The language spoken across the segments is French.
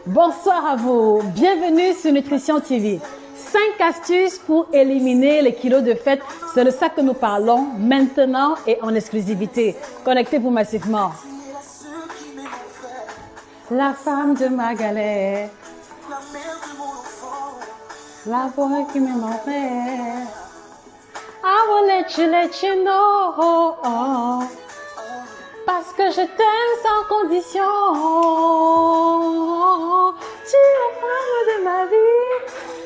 Bonsoir à vous, bienvenue sur Nutrition TV. 5 astuces pour éliminer les kilos de fête, c'est de ça que nous parlons maintenant et en exclusivité. Connectez-vous massivement. La femme de ma galère, la voix qui me m'envers. I will let you know, parce que je t'aime sans condition. Tu es la femme de ma vie.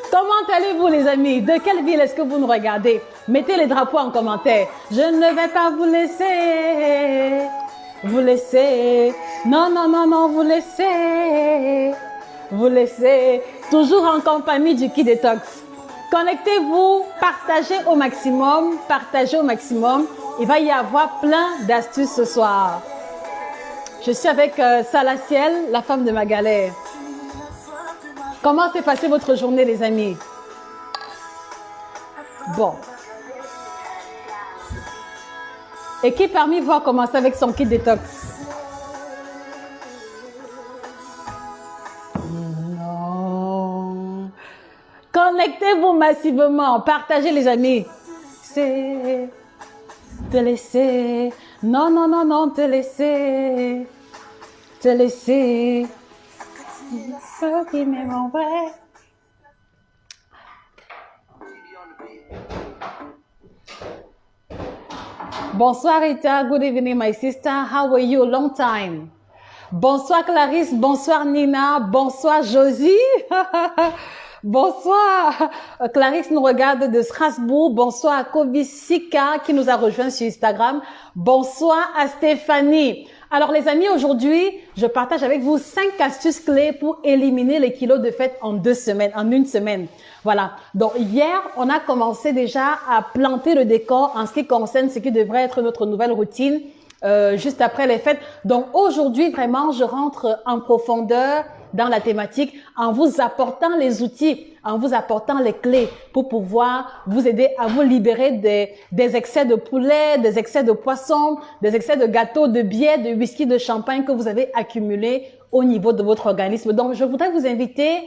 Comment allez-vous les amis? De quelle ville est-ce que vous nous regardez? Mettez les drapeaux en commentaire. Je ne vais pas vous laisser. Vous laisser. Non, non, non, non, vous laisser. Vous laisser. Toujours en compagnie du Kid Detox. Connectez-vous, partagez au maximum, partagez au maximum. Il va y avoir plein d'astuces ce soir. Je suis avec Salaciel, la femme de ma galère. Comment s'est passée votre journée, les amis? Bon. Et qui parmi vous a commencé avec son kit détox? Non. Connectez-vous massivement. Partagez, les amis. C'est te laisser. Non, non, non, non, te laisser. Te laisser. Ce qui m'aime en vrai. Bonsoir Rita, good evening my sister, how are you? Long time. Bonsoir Clarisse, bonsoir Nina, bonsoir Josie. Bonsoir, Clarisse nous regarde de Strasbourg. Bonsoir à Kobe Sika qui nous a rejoint sur Instagram. Bonsoir à Stéphanie. Alors les amis, aujourd'hui, je partage avec vous 5 astuces clés pour éliminer les kilos de fête en 2 semaines, en 1 semaine. Voilà. Donc hier, on a commencé déjà à planter le décor en ce qui concerne ce qui devrait être notre nouvelle routine juste après les fêtes. Donc aujourd'hui, vraiment, je rentre en profondeur dans la thématique en vous apportant les outils, en vous apportant les clés pour pouvoir vous aider à vous libérer des excès de poulet, des excès de poisson, des excès de gâteaux, de bière, de whisky, de champagne que vous avez accumulés au niveau de votre organisme. Donc, je voudrais vous inviter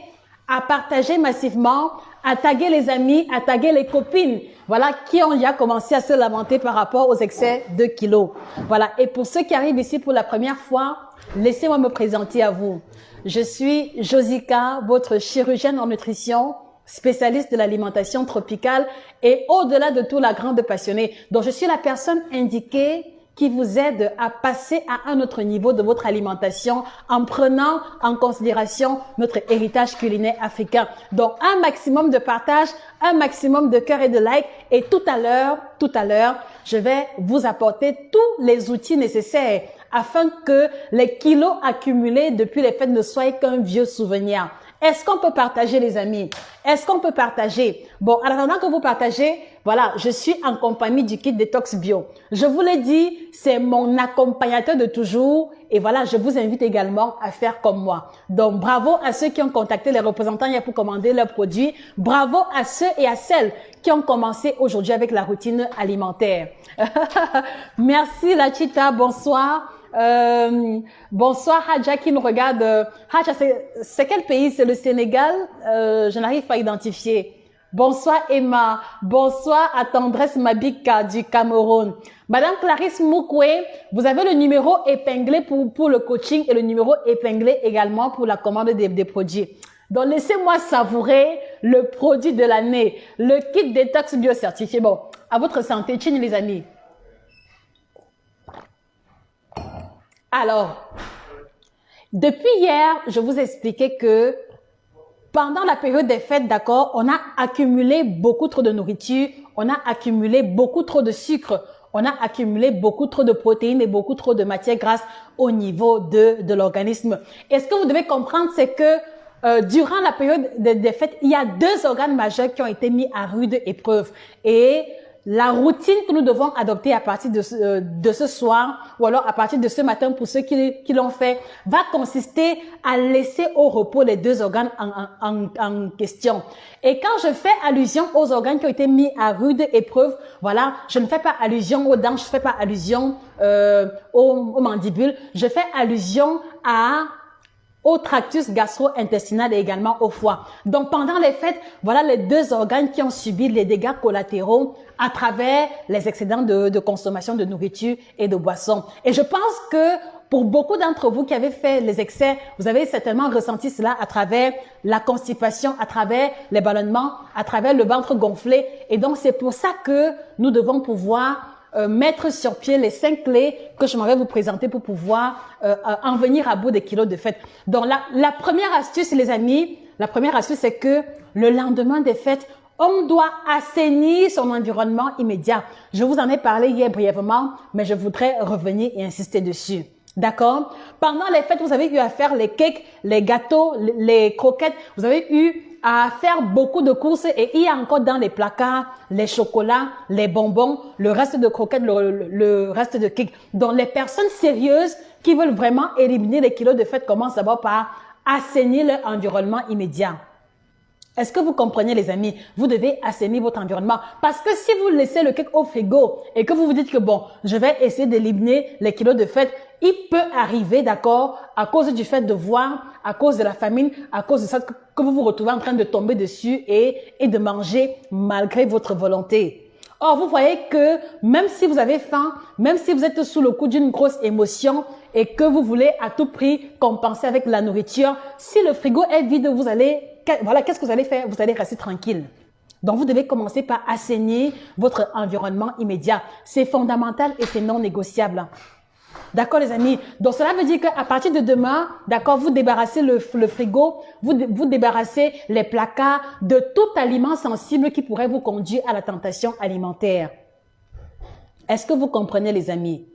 à partager massivement, à taguer les amis, à taguer les copines, voilà, qui ont déjà commencé à se lamenter par rapport aux excès de kilos. Voilà. Et pour ceux qui arrivent ici pour la première fois, laissez-moi me présenter à vous. Je suis Josica, votre chirurgienne en nutrition, spécialiste de l'alimentation tropicale et au-delà de tout, la grande passionnée. Donc, je suis la personne indiquée qui vous aide à passer à un autre niveau de votre alimentation en prenant en considération notre héritage culinaire africain. Donc, un maximum de partage, un maximum de cœur et de like. Et tout à l'heure, je vais vous apporter tous les outils nécessaires afin que les kilos accumulés depuis les fêtes ne soient qu'un vieux souvenir. Est-ce qu'on peut partager, les amis? Est-ce qu'on peut partager? Bon, en attendant que vous partagez, voilà, je suis en compagnie du Kit Detox Bio. Je vous l'ai dit, c'est mon accompagnateur de toujours. Et voilà, je vous invite également à faire comme moi. Donc, bravo à ceux qui ont contacté les représentants hier pour commander leurs produits. Bravo à ceux et à celles qui ont commencé aujourd'hui avec la routine alimentaire. Merci, la Chita. Bonsoir. Bonsoir Hadja qui nous regarde. Hadja, c'est quel pays? C'est le Sénégal? Je n'arrive pas à identifier. Bonsoir Emma. Bonsoir à Tendresse Mabika du Cameroun. Madame Clarisse Moukoué, vous avez le numéro épinglé pour le coaching et le numéro épinglé également pour la commande des produits. Donc laissez-moi savourer le produit de l'année, le kit détox bio certifié. Bon, à votre santé, tchine les amis. Alors, depuis hier, je vous expliquais que pendant la période des fêtes, d'accord, on a accumulé beaucoup trop de nourriture, on a accumulé beaucoup trop de sucre, on a accumulé beaucoup trop de protéines et beaucoup trop de matières grasses au niveau de l'organisme. Et ce que vous devez comprendre, c'est que durant la période des fêtes, il y a 2 organes majeurs qui ont été mis à rude épreuve. Et la routine que nous devons adopter à partir de ce soir ou alors à partir de ce matin pour ceux qui l'ont fait va consister à laisser au repos les 2 organes en question. Et quand je fais allusion aux organes qui ont été mis à rude épreuve, voilà, je ne fais pas allusion aux dents, je ne fais pas allusion aux mandibules, je fais allusion à au tractus gastro-intestinal et également au foie. Donc, pendant les fêtes, voilà les deux organes qui ont subi les dégâts collatéraux à travers les excédents de consommation de nourriture et de boissons. Et je pense que pour beaucoup d'entre vous qui avez fait les excès, vous avez certainement ressenti cela à travers la constipation, à travers les ballonnements, à travers le ventre gonflé. Et donc, c'est pour ça que nous devons pouvoir mettre sur pied les 5 clés que je m'en vais vous présenter pour pouvoir en venir à bout des kilos de fête. Donc, la première astuce, les amis, la première astuce, c'est que le lendemain des fêtes, on doit assainir son environnement immédiat. Je vous en ai parlé hier brièvement, mais je voudrais revenir et insister dessus. D'accord? Pendant les fêtes, vous avez eu à faire les cakes, les gâteaux, les croquettes. Vous avez eu à faire beaucoup de courses et il y a encore dans les placards les chocolats, les bonbons, le reste de croquettes, le reste de cakes. Donc, les personnes sérieuses qui veulent vraiment éliminer les kilos de fête commencent d'abord par assainir leur environnement immédiat. Est-ce que vous comprenez, les amis? Vous devez assainir votre environnement. Parce que si vous laissez le cake au frigo et que vous vous dites que bon, je vais essayer d'éliminer les kilos de fête, il peut arriver, d'accord, à cause du fait de voir, à cause de la famine, à cause de ça, que vous vous retrouvez en train de tomber dessus et de manger malgré votre volonté. Or, vous voyez que même si vous avez faim, même si vous êtes sous le coup d'une grosse émotion et que vous voulez à tout prix compenser avec la nourriture, si le frigo est vide, voilà, qu'est-ce que vous allez faire? Vous allez rester tranquille. Donc, vous devez commencer par assainir votre environnement immédiat. C'est fondamental et c'est non négociable. D'accord, les amis? Donc, cela veut dire qu'à partir de demain, d'accord, vous débarrassez le frigo, vous débarrassez les placards de tout aliment sensible qui pourrait vous conduire à la tentation alimentaire. Est-ce que vous comprenez, les amis?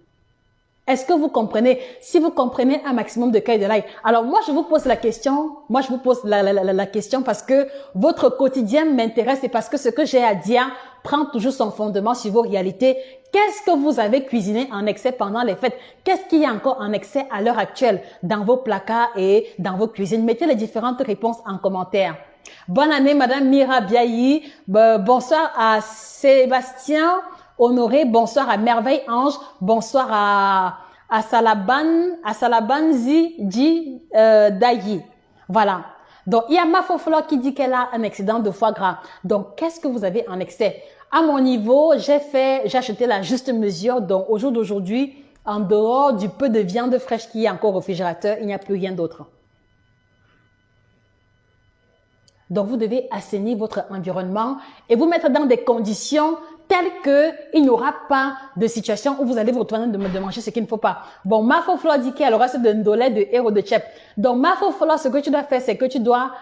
Est-ce que vous comprenez? Si vous comprenez un maximum de cas de live. Alors, moi, je vous pose la question. Moi, je vous pose la question parce que votre quotidien m'intéresse et parce que ce que j'ai à dire prend toujours son fondement sur vos réalités. Qu'est-ce que vous avez cuisiné en excès pendant les fêtes? Qu'est-ce qu'il y a encore en excès à l'heure actuelle dans vos placards et dans vos cuisines? Mettez les différentes réponses en commentaire. Bonne année, Madame Mira Biayi. Bonsoir à Sébastien Honoré. Bonsoir à Merveille Ange. Bonsoir à Salabanzi Dayi. Voilà. Donc, il y a Mafoflo qui dit qu'elle a un excédent de foie gras. Donc, qu'est-ce que vous avez en excès? À mon niveau, j'ai acheté la juste mesure. Donc, au jour d'aujourd'hui, en dehors du peu de viande fraîche qui est encore au réfrigérateur, il n'y a plus rien d'autre. Donc, vous devez assainir votre environnement et vous mettre dans des conditions telles qu'il n'y aura pas de situation où vous allez vous retrouver de manger ce qu'il ne faut pas. Bon, Mafoflo dit qu'il y a le reste de Ndolé, de héros de Tchèp. Donc, Mafoflo, ce que tu dois faire, c'est que tu dois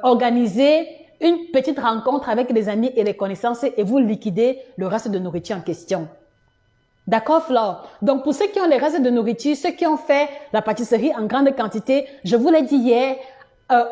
organiser une petite rencontre avec les amis et les connaissances et vous liquidez le reste de nourriture en question. D'accord, Flore? Donc, pour ceux qui ont les restes de nourriture, ceux qui ont fait la pâtisserie en grande quantité, je vous l'ai dit hier,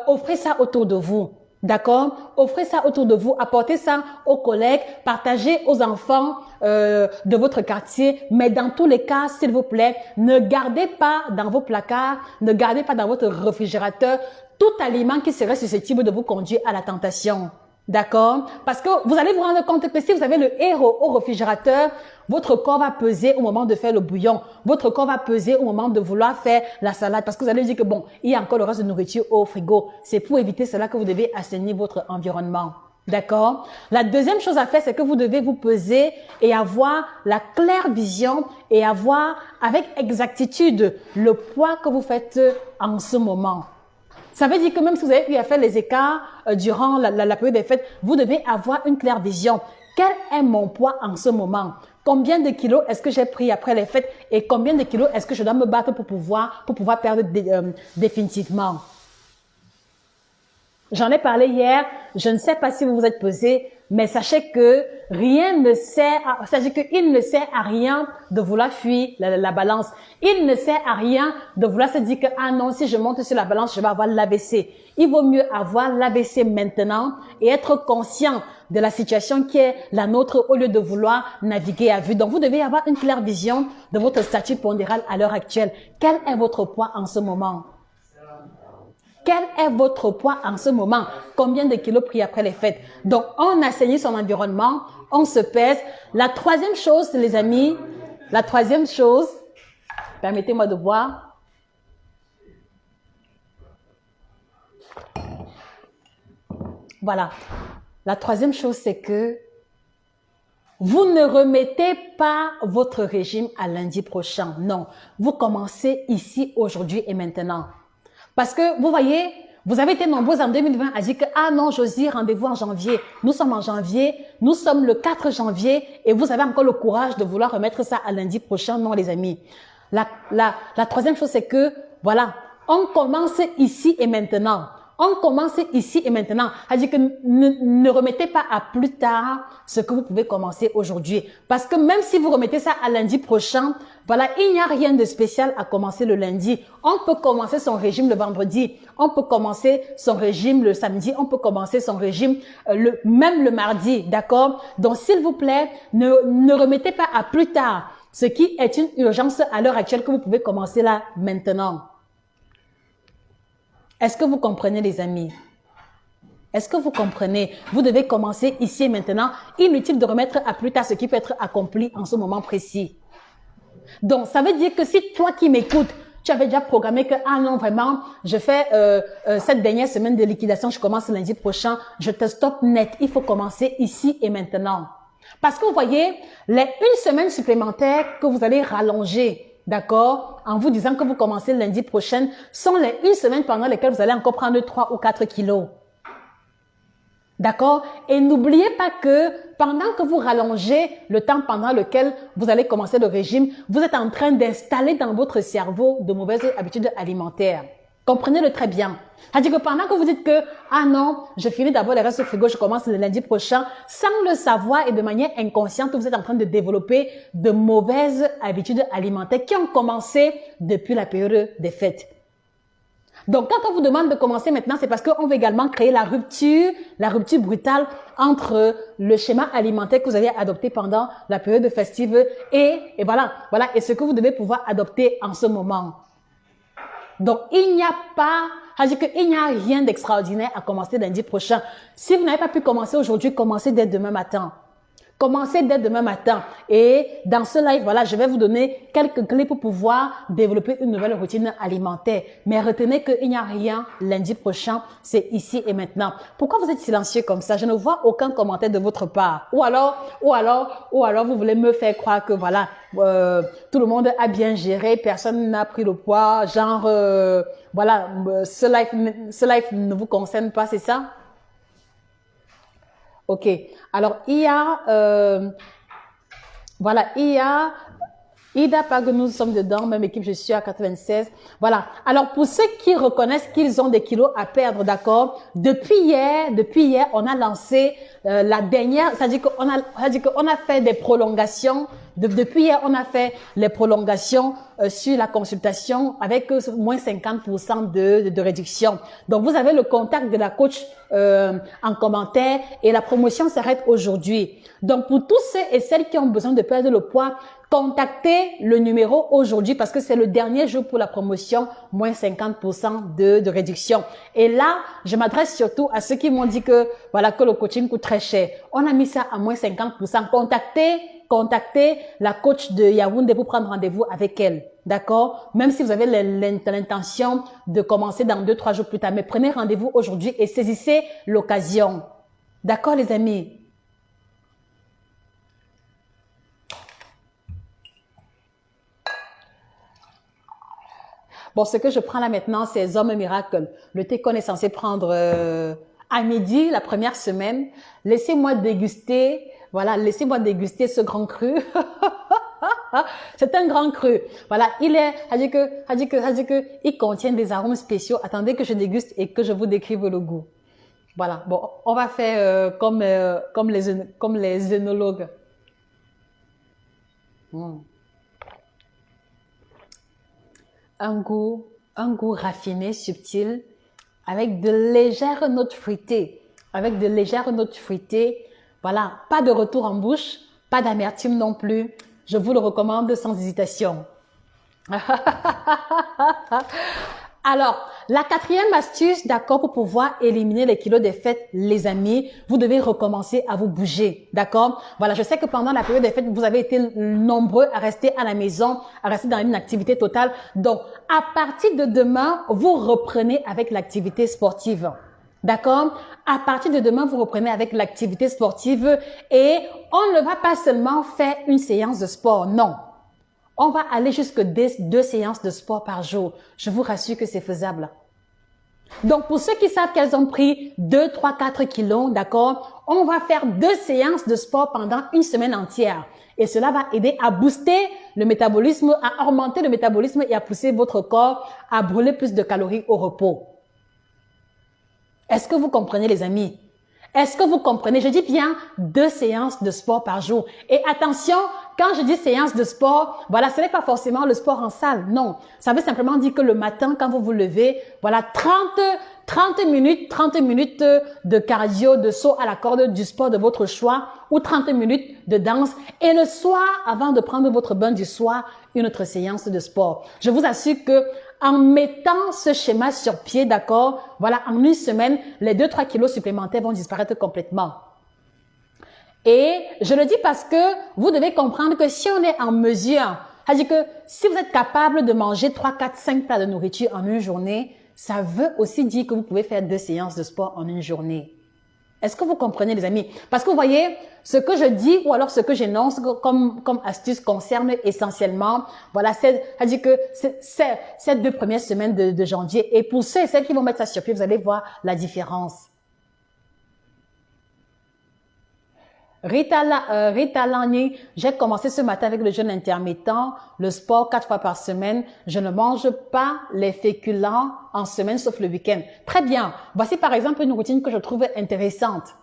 offrez ça autour de vous. D'accord? Offrez ça autour de vous, apportez ça aux collègues, partagez aux enfants de votre quartier. Mais dans tous les cas, s'il vous plaît, ne gardez pas dans vos placards, ne gardez pas dans votre réfrigérateur tout aliment qui serait susceptible de vous conduire à la tentation. D'accord? Parce que vous allez vous rendre compte que si vous avez le héros au réfrigérateur, votre corps va peser au moment de faire le bouillon. Votre corps va peser au moment de vouloir faire la salade. Parce que vous allez dire que bon, il y a encore le reste de nourriture au frigo. C'est pour éviter cela que vous devez assainir votre environnement. D'accord? La deuxième chose à faire, c'est que vous devez vous peser et avoir la claire vision et avoir avec exactitude le poids que vous faites en ce moment. Ça veut dire que même si vous avez pu faire les écarts durant la période des fêtes, vous devez avoir une claire vision. Quel est mon poids en ce moment? Combien de kilos est-ce que j'ai pris après les fêtes et combien de kilos est-ce que je dois me battre pour pouvoir perdre définitivement? J'en ai parlé hier. Je ne sais pas si vous vous êtes pesé, mais sachez que rien ne sert à, sachez qu'il ne sert à rien de vouloir fuir la balance. Il ne sert à rien de vouloir se dire que, ah non, si je monte sur la balance, je vais avoir l'AVC. Il vaut mieux avoir l'AVC maintenant et être conscient de la situation qui est la nôtre au lieu de vouloir naviguer à vue. Donc, vous devez avoir une claire vision de votre statut pondéral à l'heure actuelle. Quel est votre poids en ce moment? Quel est votre poids en ce moment? Combien de kilos pris après les fêtes? Donc, on assainit son environnement, on se pèse. La troisième chose, les amis, la troisième chose, permettez-moi de voir. Voilà. La troisième chose, c'est que vous ne remettez pas votre régime à lundi prochain. Non, vous commencez ici, aujourd'hui et maintenant. Parce que, vous voyez, vous avez été nombreux en 2020 à dire que, ah non, Josie, rendez-vous en janvier. Nous sommes en janvier, nous sommes le 4 janvier et vous avez encore le courage de vouloir remettre ça à lundi prochain. Non, les amis. La troisième chose, c'est que, voilà, on commence ici et maintenant. On commence ici et maintenant. C'est-à-dire que ne remettez pas à plus tard ce que vous pouvez commencer aujourd'hui. Parce que même si vous remettez ça à lundi prochain, voilà, il n'y a rien de spécial à commencer le lundi. On peut commencer son régime le vendredi. On peut commencer son régime le samedi. On peut commencer son régime même le mardi. D'accord? Donc, s'il vous plaît, ne remettez pas à plus tard ce qui est une urgence à l'heure actuelle que vous pouvez commencer là maintenant. Est-ce que vous comprenez, les amis? Est-ce que vous comprenez? Vous devez commencer ici et maintenant. Inutile de remettre à plus tard ce qui peut être accompli en ce moment précis. Donc, ça veut dire que si toi qui m'écoutes, tu avais déjà programmé que, ah non, vraiment, je fais cette dernière semaine de liquidation, je commence lundi prochain, je te stoppe net. Il faut commencer ici et maintenant. Parce que vous voyez, les une semaine supplémentaire que vous allez rallonger, d'accord, en vous disant que vous commencez lundi prochain, sont les une semaine pendant lesquelles vous allez encore prendre 3 ou 4 kilos. D'accord? Et n'oubliez pas que pendant que vous rallongez le temps pendant lequel vous allez commencer le régime, vous êtes en train d'installer dans votre cerveau de mauvaises habitudes alimentaires. Comprenez-le très bien. C'est-à-dire que pendant que vous dites que, ah non, je finis d'abord les restes au frigo, je commence le lundi prochain, sans le savoir et de manière inconsciente, vous êtes en train de développer de mauvaises habitudes alimentaires qui ont commencé depuis la période des fêtes. Donc, quand on vous demande de commencer maintenant, c'est parce qu'on veut également créer la rupture brutale entre le schéma alimentaire que vous avez adopté pendant la période festive et voilà, et ce que vous devez pouvoir adopter en ce moment. Donc, il n'y a rien d'extraordinaire à commencer lundi prochain. Si vous n'avez pas pu commencer aujourd'hui, commencez dès demain matin. Commencez dès demain matin. Et dans ce live, voilà, je vais vous donner quelques clés pour pouvoir développer une nouvelle routine alimentaire. Mais retenez qu'il n'y a rien lundi prochain, c'est ici et maintenant. Pourquoi vous êtes silencieux comme ça? Je ne vois aucun commentaire de votre part. Ou alors, vous voulez me faire croire que voilà, tout le monde a bien géré, personne n'a pris le poids, genre, voilà, ce live ne vous concerne pas, c'est ça? Ok. Alors, il y a Ida Pag, nous sommes dedans, même équipe, je suis à 96. Voilà. Alors, pour ceux qui reconnaissent qu'ils ont des kilos à perdre, d'accord, depuis hier, on a lancé la dernière, c'est-à-dire qu'on a fait des prolongations. Depuis hier, on a fait les prolongations sur la consultation avec moins 50% de réduction. Donc, vous avez le contact de la coach en commentaire et la promotion s'arrête aujourd'hui. Donc, pour tous ceux et celles qui ont besoin de perdre le poids, contactez le numéro aujourd'hui parce que c'est le dernier jour pour la promotion, moins 50% de réduction. Et là, je m'adresse surtout à ceux qui m'ont dit que, voilà, que le coaching coûte très cher. On a mis ça à moins 50%. Contactez la coach de Yaoundé pour prendre rendez-vous avec elle. D'accord? Même si vous avez l'intention de commencer dans 2-3 jours plus tard, mais prenez rendez-vous aujourd'hui et saisissez l'occasion. D'accord, les amis? Bon, ce que je prends là maintenant, c'est Hommes Miracle. Le thé qu'on est censé prendre à midi, la première semaine. Laissez-moi déguster, voilà, laissez-moi déguster ce grand cru. C'est un grand cru. Voilà, il contient des arômes spéciaux. Attendez que je déguste et que je vous décrive le goût. Voilà, bon, on va faire comme les œnologues. Un goût raffiné, subtil, avec de légères notes fruitées. Voilà, pas de retour en bouche, pas d'amertume non plus. Je vous le recommande sans hésitation. Alors, la quatrième astuce, d'accord, pour pouvoir éliminer les kilos des fêtes, les amis, vous devez recommencer à vous bouger, d'accord? Voilà, je sais que pendant la période des fêtes, vous avez été nombreux à rester à la maison, à rester dans une activité totale. Donc, à partir de demain, vous reprenez avec l'activité sportive. D'accord? À partir de demain, vous reprenez avec l'activité sportive et on ne va pas seulement faire une séance de sport, non. On va aller jusque 2 séances de sport par jour. Je vous rassure que c'est faisable. Donc, pour ceux qui savent qu'elles ont pris 2, 3, 4 kilos, d'accord, on va faire 2 séances de sport pendant une semaine entière. Et cela va aider à booster le métabolisme, à augmenter le métabolisme et à pousser votre corps à brûler plus de calories au repos. Est-ce que vous comprenez, les amis? Est-ce que vous comprenez? Je dis bien 2 séances de sport par jour. Et attention, quand je dis séance de sport, voilà, ce n'est pas forcément le sport en salle, non. Ça veut simplement dire que le matin, quand vous vous levez, voilà, 30 minutes de cardio, de saut à la corde, du sport de votre choix, ou 30 minutes de danse. Et le soir, avant de prendre votre bain du soir, une autre séance de sport. Je vous assure que en mettant ce schéma sur pied, d'accord, voilà, en une semaine, les 2-3 kilos supplémentaires vont disparaître complètement. Et je le dis parce que vous devez comprendre que si on est en mesure, c'est-à-dire que si vous êtes capable de manger 3, 4, 5 plats de nourriture en une journée, ça veut aussi dire que vous pouvez faire 2 séances de sport en une journée. Est-ce que vous comprenez, les amis? Parce que vous voyez, ce que je dis ou alors ce que j'énonce comme astuce concerne essentiellement, voilà, c'est-à-dire que ces 2 premières semaines de janvier. Et pour ceux et celles qui vont mettre ça sur pied, vous allez voir la différence. Rita Lani, j'ai commencé ce matin avec le jeûne intermittent, le sport 4 fois par semaine. Je ne mange pas les féculents en semaine sauf le week-end. Très bien. Voici par exemple une routine que je trouve intéressante.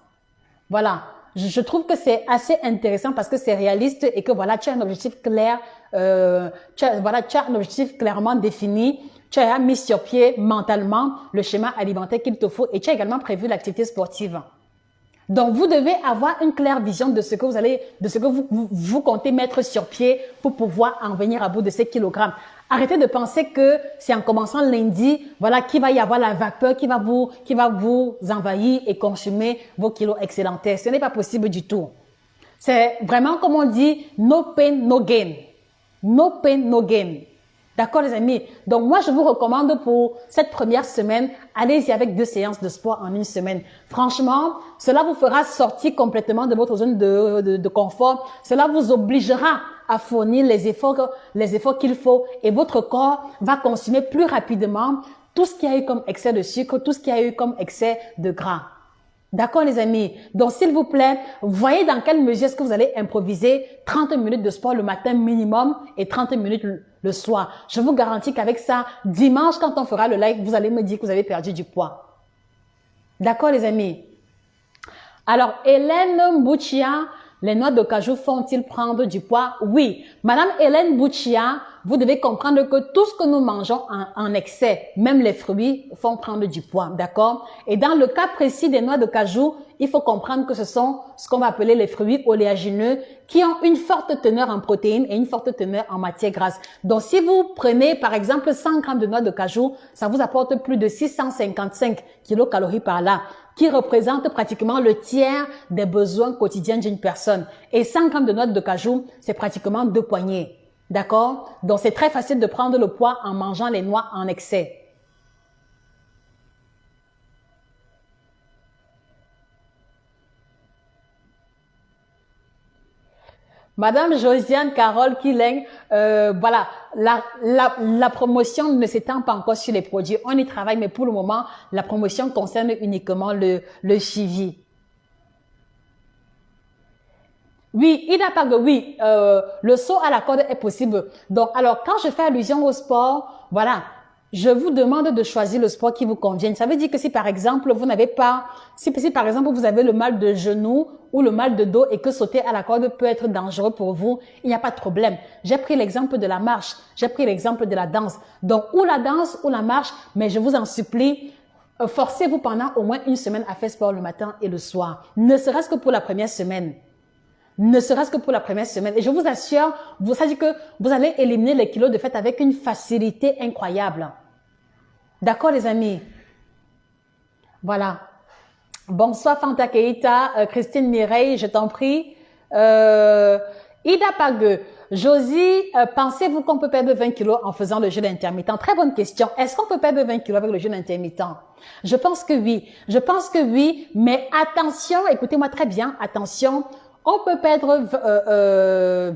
Voilà. Je trouve que c'est assez intéressant parce que c'est réaliste et que voilà, tu as un objectif clair, tu as un objectif clairement défini. Tu as mis sur pied mentalement le schéma alimentaire qu'il te faut et tu as également prévu l'activité sportive. Donc, vous devez avoir une claire vision de ce que vous comptez mettre sur pied pour pouvoir en venir à bout de ces kilogrammes. Arrêtez de penser que c'est en commençant lundi, voilà, qu'il va y avoir la vapeur qui va vous envahir et consumer vos kilos excédentaires. Ce n'est pas possible du tout. C'est vraiment comme on dit, no pain, no gain. No pain, no gain. D'accord, les amis? Donc, moi, je vous recommande pour cette première semaine, allez-y avec 2 séances de sport en une semaine. Franchement, cela vous fera sortir complètement de votre zone de confort. Cela vous obligera à fournir les efforts qu'il faut et votre corps va consommer plus rapidement tout ce qui a eu comme excès de sucre, tout ce qui a eu comme excès de gras. D'accord, les amis? Donc, s'il vous plaît, voyez dans quelle mesure est-ce que vous allez improviser 30 minutes de sport le matin minimum et 30 minutes le soir. Je vous garantis qu'avec ça, dimanche, quand on fera le live, vous allez me dire que vous avez perdu du poids. D'accord, les amis? Alors, Hélène Bouchia, les noix de cajou font-ils prendre du poids? Oui. Madame Hélène Bouchia, vous devez comprendre que tout ce que nous mangeons en excès, même les fruits, font prendre du poids. D'accord? Et dans le cas précis des noix de cajou, il faut comprendre que ce sont ce qu'on va appeler les fruits oléagineux qui ont une forte teneur en protéines et une forte teneur en matière grasse. Donc, si vous prenez, par exemple, 100 grammes de noix de cajou, ça vous apporte plus de 655 kilocalories par là, qui représente pratiquement le tiers des besoins quotidiens d'une personne. Et 100 grammes de noix de cajou, c'est pratiquement 2 poignées. D'accord? Donc, c'est très facile de prendre le poids en mangeant les noix en excès. Madame Josiane Carole Killing, voilà, la promotion ne s'étend pas encore sur les produits. On y travaille, mais pour le moment, la promotion concerne uniquement le suivi. Oui, il n'a pas de oui. Le saut à la corde est possible. Donc, alors, quand je fais allusion au sport, voilà, je vous demande de choisir le sport qui vous convienne. Ça veut dire que si par exemple, vous n'avez pas, si par exemple vous avez le mal de genou ou le mal de dos et que sauter à la corde peut être dangereux pour vous, il n'y a pas de problème. J'ai pris l'exemple de la marche, j'ai pris l'exemple de la danse. Donc, ou la danse ou la marche, mais je vous en supplie, forcez-vous pendant au moins une semaine à faire sport le matin et le soir. Ne serait-ce que pour la première semaine. Ne serait-ce que pour la première semaine. Et je vous assure, vous savez que vous allez éliminer les kilos de fait avec une facilité incroyable. D'accord, les amis? Voilà. Bonsoir, Fanta Keita, Christine Mireille, je t'en prie. Ida Pague, Josie, pensez-vous qu'on peut perdre 20 kilos en faisant le jeûne intermittent? Très bonne question. Est-ce qu'on peut perdre 20 kilos avec le jeûne intermittent? Je pense que oui. Je pense que oui, mais attention, écoutez-moi très bien, attention. On peut perdre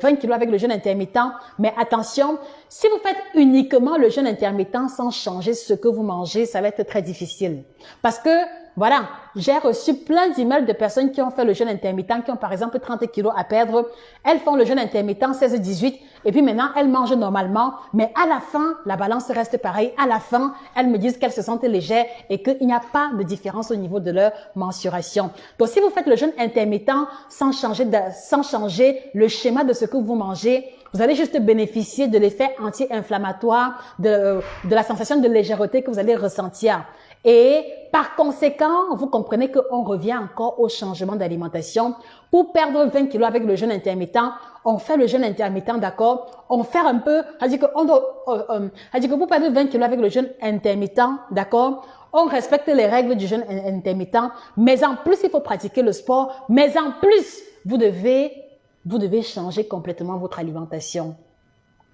20 kilos avec le jeûne intermittent, mais attention, si vous faites uniquement le jeûne intermittent sans changer ce que vous mangez, ça va être très difficile. Parce que, voilà, j'ai reçu plein d'emails de personnes qui ont fait le jeûne intermittent, qui ont par exemple 30 kilos à perdre. Elles font le jeûne intermittent 16-18 et puis maintenant elles mangent normalement, mais à la fin, la balance reste pareille. À la fin, elles me disent qu'elles se sentent légères et qu'il n'y a pas de différence au niveau de leur mensuration. Donc si vous faites le jeûne intermittent sans changer le schéma de ce que vous mangez, vous allez juste bénéficier de l'effet anti-inflammatoire, de la sensation de légèreté que vous allez ressentir. Et par conséquent, vous comprenez qu'on revient encore au changement d'alimentation. Pour perdre 20 kilos avec le jeûne intermittent, on fait le jeûne intermittent, d'accord? On fait un peu, c'est-à-dire que pour perdre 20 kilos avec le jeûne intermittent, d'accord? On respecte les règles du jeûne intermittent, mais en plus, il faut pratiquer le sport, mais en plus, vous devez changer complètement votre alimentation.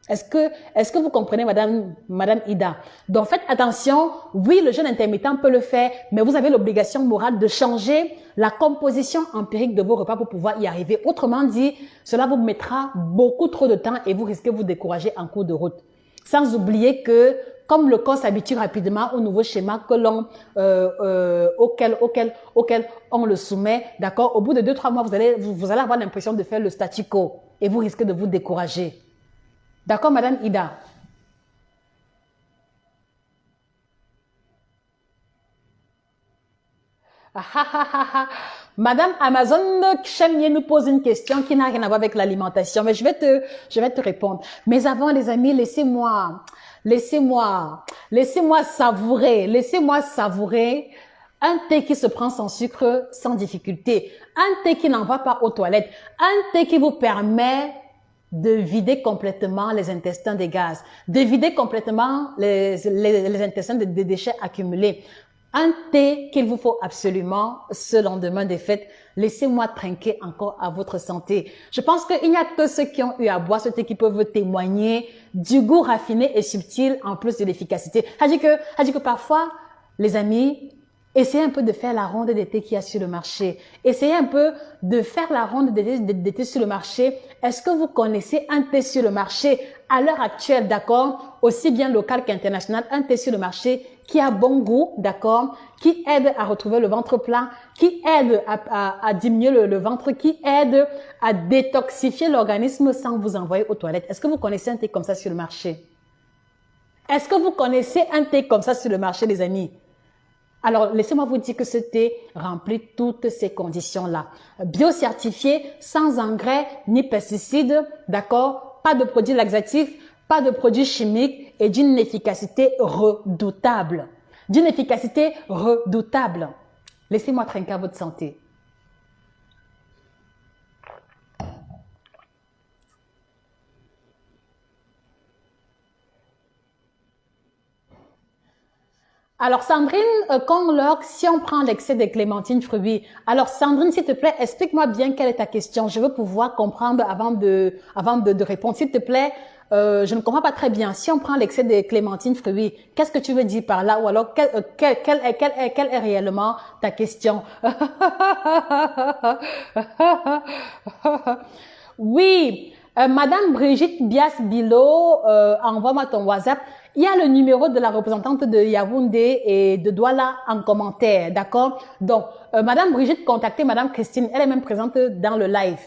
Est-ce que vous comprenez, madame Ida? Donc, faites attention. Oui, le jeûne intermittent peut le faire, mais vous avez l'obligation morale de changer la composition empirique de vos repas pour pouvoir y arriver. Autrement dit, cela vous mettra beaucoup trop de temps et vous risquez de vous décourager en cours de route. Sans oublier que, comme le corps s'habitue rapidement au nouveau schéma que l'on, auquel on le soumet, d'accord, au bout de 2-3 mois, vous allez avoir l'impression de faire le statu quo et vous risquez de vous décourager. D'accord, madame Ida? Madame Amazon Chemnier nous pose une question qui n'a rien à voir avec l'alimentation, mais je vais te répondre. Mais avant, les amis, laissez-moi savourer un thé qui se prend sans sucre, sans difficulté. Un thé qui n'envoie pas aux toilettes. Un thé qui vous permet de vider complètement les intestins des gaz, de vider complètement les intestins des déchets accumulés. Un thé qu'il vous faut absolument ce lendemain des fêtes. Laissez-moi trinquer encore à votre santé. Je pense qu'il n'y a que ceux qui ont eu à boire ce thé qui peuvent témoigner du goût raffiné et subtil en plus de l'efficacité. C'est-à-dire que parfois, les amis, essayez un peu de faire la ronde des thés qu'il y a sur le marché. Essayez un peu de faire la ronde des thés sur le marché. Est-ce que vous connaissez un thé sur le marché à l'heure actuelle, d'accord, aussi bien local qu'international, un thé sur le marché qui a bon goût, d'accord, qui aide à retrouver le ventre plat, qui aide à diminuer le ventre, qui aide à détoxifier l'organisme sans vous envoyer aux toilettes. Est-ce que vous connaissez un thé comme ça sur le marché? Est-ce que vous connaissez un thé comme ça sur le marché, les amis? Alors, laissez-moi vous dire que ce thé remplit toutes ces conditions-là. Biocertifié, sans engrais ni pesticides, d'accord? Pas de produits laxatifs, pas de produits chimiques et d'une efficacité redoutable. D'une efficacité redoutable. Laissez-moi trinquer à votre santé. Alors Sandrine Conglog, si on prend l'excès de clémentine fruits. Alors Sandrine, s'il te plaît, explique-moi bien quelle est ta question. Je veux pouvoir comprendre avant de répondre. S'il te plaît, je ne comprends pas très bien. Si on prend l'excès de clémentine fruits, qu'est-ce que tu veux dire par là? Ou alors, quelle est réellement ta question? Oui, Madame Brigitte Bias-Bilo, envoie-moi ton WhatsApp. Il y a le numéro de la représentante de Yaoundé et de Douala en commentaire, d'accord? Donc, Madame Brigitte, contactez Madame Christine, elle est même présente dans le live.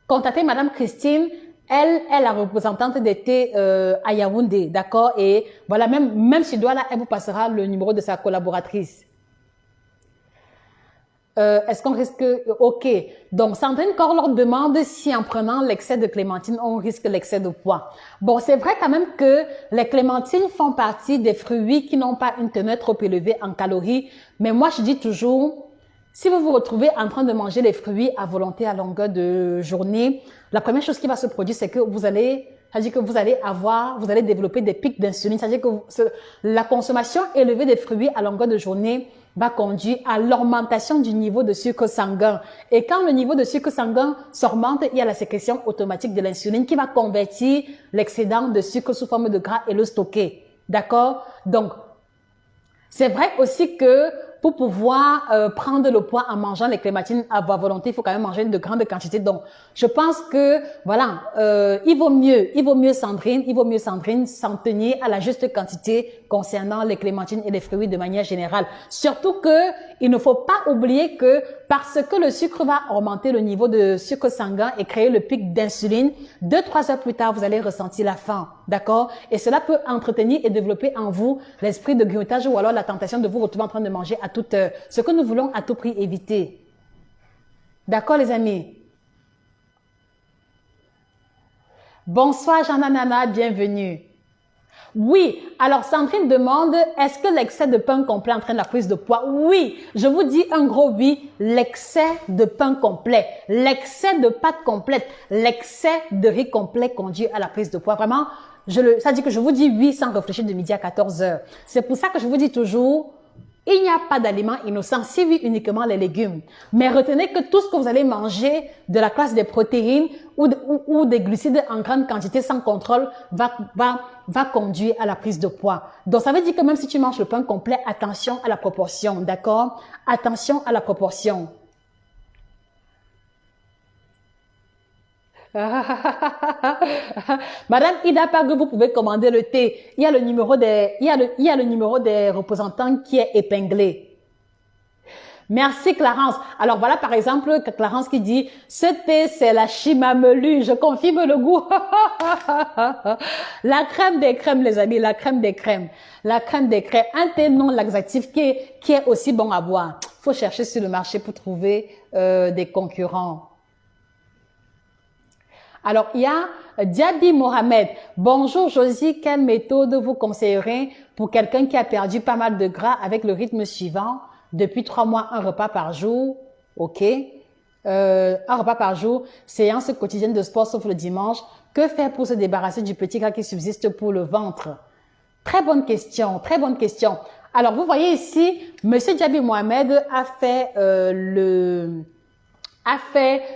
Contactez Madame Christine, elle est la représentante d'été à Yaoundé, d'accord? Et voilà, même si Douala, elle vous passera le numéro de sa collaboratrice. Est-ce qu'on risque... Ok. Donc, Sandrine Corlor demande si en prenant l'excès de clémentine, on risque l'excès de poids. Bon, c'est vrai quand même que les clémentines font partie des fruits qui n'ont pas une teneur trop élevée en calories. Mais moi, je dis toujours, si vous vous retrouvez en train de manger les fruits à volonté à longueur de journée, la première chose qui va se produire, c'est que vous allez développer des pics d'insuline. C'est-à-dire que la consommation élevée des fruits à longueur de journée va conduire à l'augmentation du niveau de sucre sanguin. Et quand le niveau de sucre sanguin s'augmente, il y a la sécrétion automatique de l'insuline qui va convertir l'excédent de sucre sous forme de gras et le stocker. D'accord? Donc, c'est vrai aussi que pour pouvoir prendre le poids en mangeant les clémentines à votre volonté, il faut quand même manger de grandes quantités. Donc, je pense que voilà, il vaut mieux Sandrine, s'en tenir à la juste quantité concernant les clémentines et les fruits de manière générale. Surtout que il ne faut pas oublier que parce que le sucre va augmenter le niveau de sucre sanguin et créer le pic d'insuline, 2-3 heures plus tard, vous allez ressentir la faim, d'accord? Et cela peut entretenir et développer en vous l'esprit de grignotage ou alors la tentation de vous retrouver en train de manger à toute heure. Ce que nous voulons à tout prix éviter. D'accord, les amis? Bonsoir, Jean-Nana, bienvenue. Oui, alors Sandrine demande, est-ce que l'excès de pain complet entraîne la prise de poids? Oui, je vous dis un gros oui, l'excès de pain complet, l'excès de pâte complète, l'excès de riz complet conduit à la prise de poids. Vraiment, ça dit que je vous dis oui sans réfléchir de midi à 14 heures. C'est pour ça que je vous dis toujours, il n'y a pas d'aliments innocents, si oui uniquement les légumes. Mais retenez que tout ce que vous allez manger de la classe des protéines ou des glucides en grande quantité sans contrôle va conduire à la prise de poids. Donc ça veut dire que même si tu manges le pain complet, attention à la proportion, d'accord? Attention à la proportion. Madame Ida Pargue, vous pouvez commander le thé. Il y a le numéro des représentants qui est épinglé. Merci Clarence. Alors voilà par exemple Clarence qui dit ce thé c'est la chimamelu, je confirme le goût. La crème des crèmes les amis, la crème des crèmes. La crème des crèmes, un thé non laxatif qui est aussi bon à boire. Faut chercher sur le marché pour trouver des concurrents. Alors, il y a Diaby Mohamed. Bonjour Josie, quelle méthode vous conseillerez pour quelqu'un qui a perdu pas mal de gras avec le rythme suivant? Depuis 3 mois, un repas par jour. OK. Un repas par jour, séance quotidienne de sport sauf le dimanche. Que faire pour se débarrasser du petit gras qui subsiste pour le ventre? Très bonne question, très bonne question. Alors, vous voyez ici, Monsieur Diaby Mohamed a fait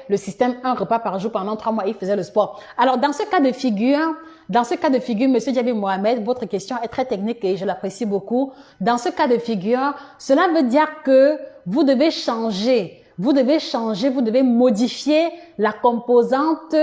le système un repas par jour pendant 3 mois, il faisait le sport. Alors, dans ce cas de figure, Monsieur Diaby Mohamed, votre question est très technique et je l'apprécie beaucoup. Dans ce cas de figure, cela veut dire que vous devez changer, vous devez modifier la composante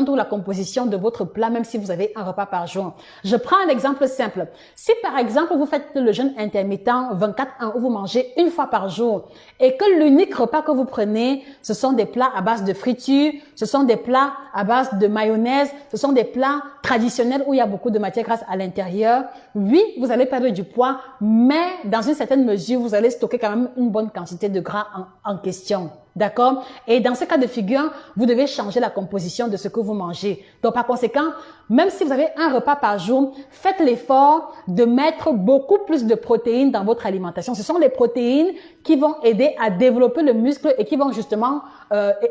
ou la composition de votre plat, même si vous avez un repas par jour. Je prends un exemple simple. Si par exemple, vous faites le jeûne intermittent 24/1 où vous mangez une fois par jour et que l'unique repas que vous prenez, ce sont des plats à base de friture, ce sont des plats à base de mayonnaise, ce sont des plats traditionnels où il y a beaucoup de matière grasse à l'intérieur, oui, vous allez perdre du poids, mais dans une certaine mesure, vous allez stocker quand même une bonne quantité de gras en question. D'accord? Et dans ce cas de figure, vous devez changer la composition de ce que vous mangez. Donc, par conséquent, même si vous avez un repas par jour, faites l'effort de mettre beaucoup plus de protéines dans votre alimentation. Ce sont les protéines qui vont aider à développer le muscle et qui vont justement,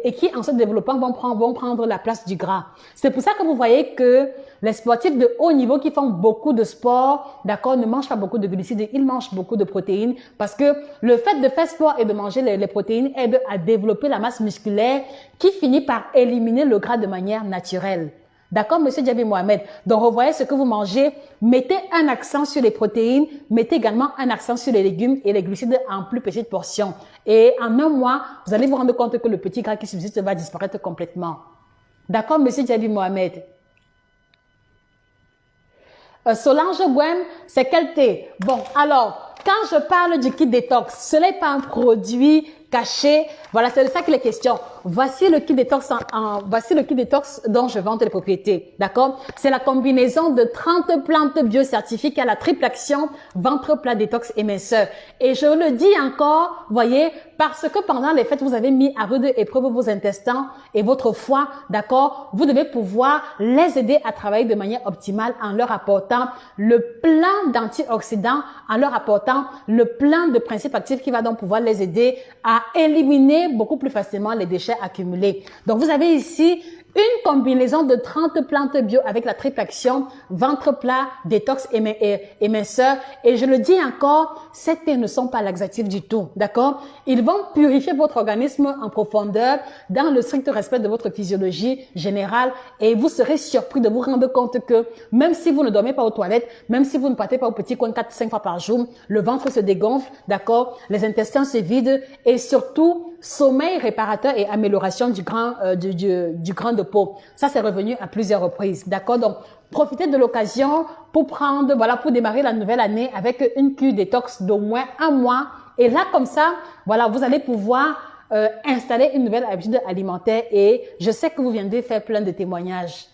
et qui en se développant vont prendre la place du gras. C'est pour ça que vous voyez que les sportifs de haut niveau qui font beaucoup de sport, d'accord, ne mangent pas beaucoup de glucides, ils mangent beaucoup de protéines parce que le fait de faire sport et de manger les protéines aide à développer la masse musculaire qui finit par éliminer le gras de manière naturelle. D'accord, Monsieur Diaby Mohamed? Donc, revoyez ce que vous mangez. Mettez un accent sur les protéines. Mettez également un accent sur les légumes et les glucides en plus petites portions. Et en un mois, vous allez vous rendre compte que le petit gras qui subsiste va disparaître complètement. D'accord, Monsieur Diaby Mohamed? Solange Gouem, c'est quel thé? Bon, alors, quand je parle du kit détox, ce n'est pas un produit caché. Voilà, c'est de ça qu'il est question. Voici le kit détox voici le kit détox dont je vante les propriétés. D'accord? C'est la combinaison de 30 plantes biocertifiées qui a la triple action ventre plat détox éminceur. Et je le dis encore, voyez, parce que pendant les fêtes, vous avez mis à rude épreuve vos intestins et votre foie, d'accord? Vous devez pouvoir les aider à travailler de manière optimale en leur apportant le plein d'antioxydants, en leur apportant le plein de principes actifs qui va donc pouvoir les aider à éliminer beaucoup plus facilement les déchets accumulés. Donc, vous avez ici une combinaison de 30 plantes bio avec la triple action, ventre plat, détox éminceur. Et je le dis encore, ces thés ne sont pas laxatifs du tout, d'accord? Ils vont purifier votre organisme en profondeur dans le strict respect de votre physiologie générale et vous serez surpris de vous rendre compte que même si vous ne dormez pas aux toilettes, même si vous ne partez pas au petit coin 4-5 fois par jour, le ventre se dégonfle, d'accord? Les intestins se vident et surtout, sommeil réparateur et amélioration du grain de peau. Ça, c'est revenu à plusieurs reprises, d'accord? Donc, profitez de l'occasion pour pour démarrer la nouvelle année avec une cure détox d'au moins 1 mois. Et là, comme ça, voilà, vous allez pouvoir installer une nouvelle habitude alimentaire et je sais que vous viendrez faire plein de témoignages.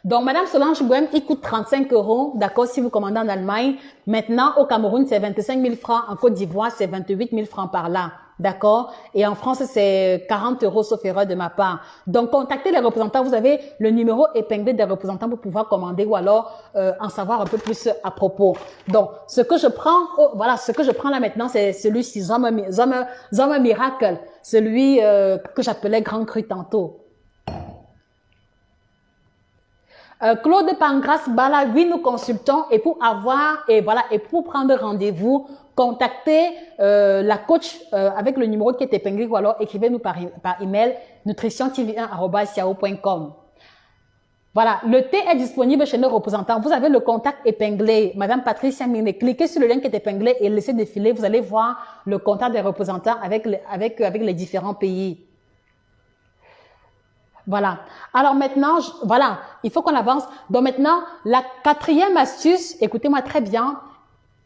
Donc, Madame Solange Bohème, il coûte 35 €, d'accord, si vous commandez en Allemagne. Maintenant, au Cameroun, c'est 25 000 francs. En Côte d'Ivoire, c'est 28 000 francs par là, d'accord? Et en France, c'est 40 € sauf erreur de ma part. Donc, contactez les représentants. Vous avez le numéro épinglé des représentants pour pouvoir commander ou alors en savoir un peu plus à propos. Donc, ce que je prends là maintenant, c'est celui-ci, Zoma Miracle, celui que j'appelais Grand Cru tantôt. Claude Pangras Bala, oui, nous consultons et pour prendre rendez-vous, contactez la coach avec le numéro qui est épinglé ou alors écrivez-nous par email nutritiontv1@yahoo.com. Voilà, le thé est disponible chez nos représentants. Vous avez le contact épinglé, Madame Patricia Mine. Cliquez sur le lien qui est épinglé et laissez défiler. Vous allez voir le contact des représentants avec les différents pays. Voilà. Alors maintenant, il faut qu'on avance. Donc maintenant, la 4e astuce, écoutez-moi très bien,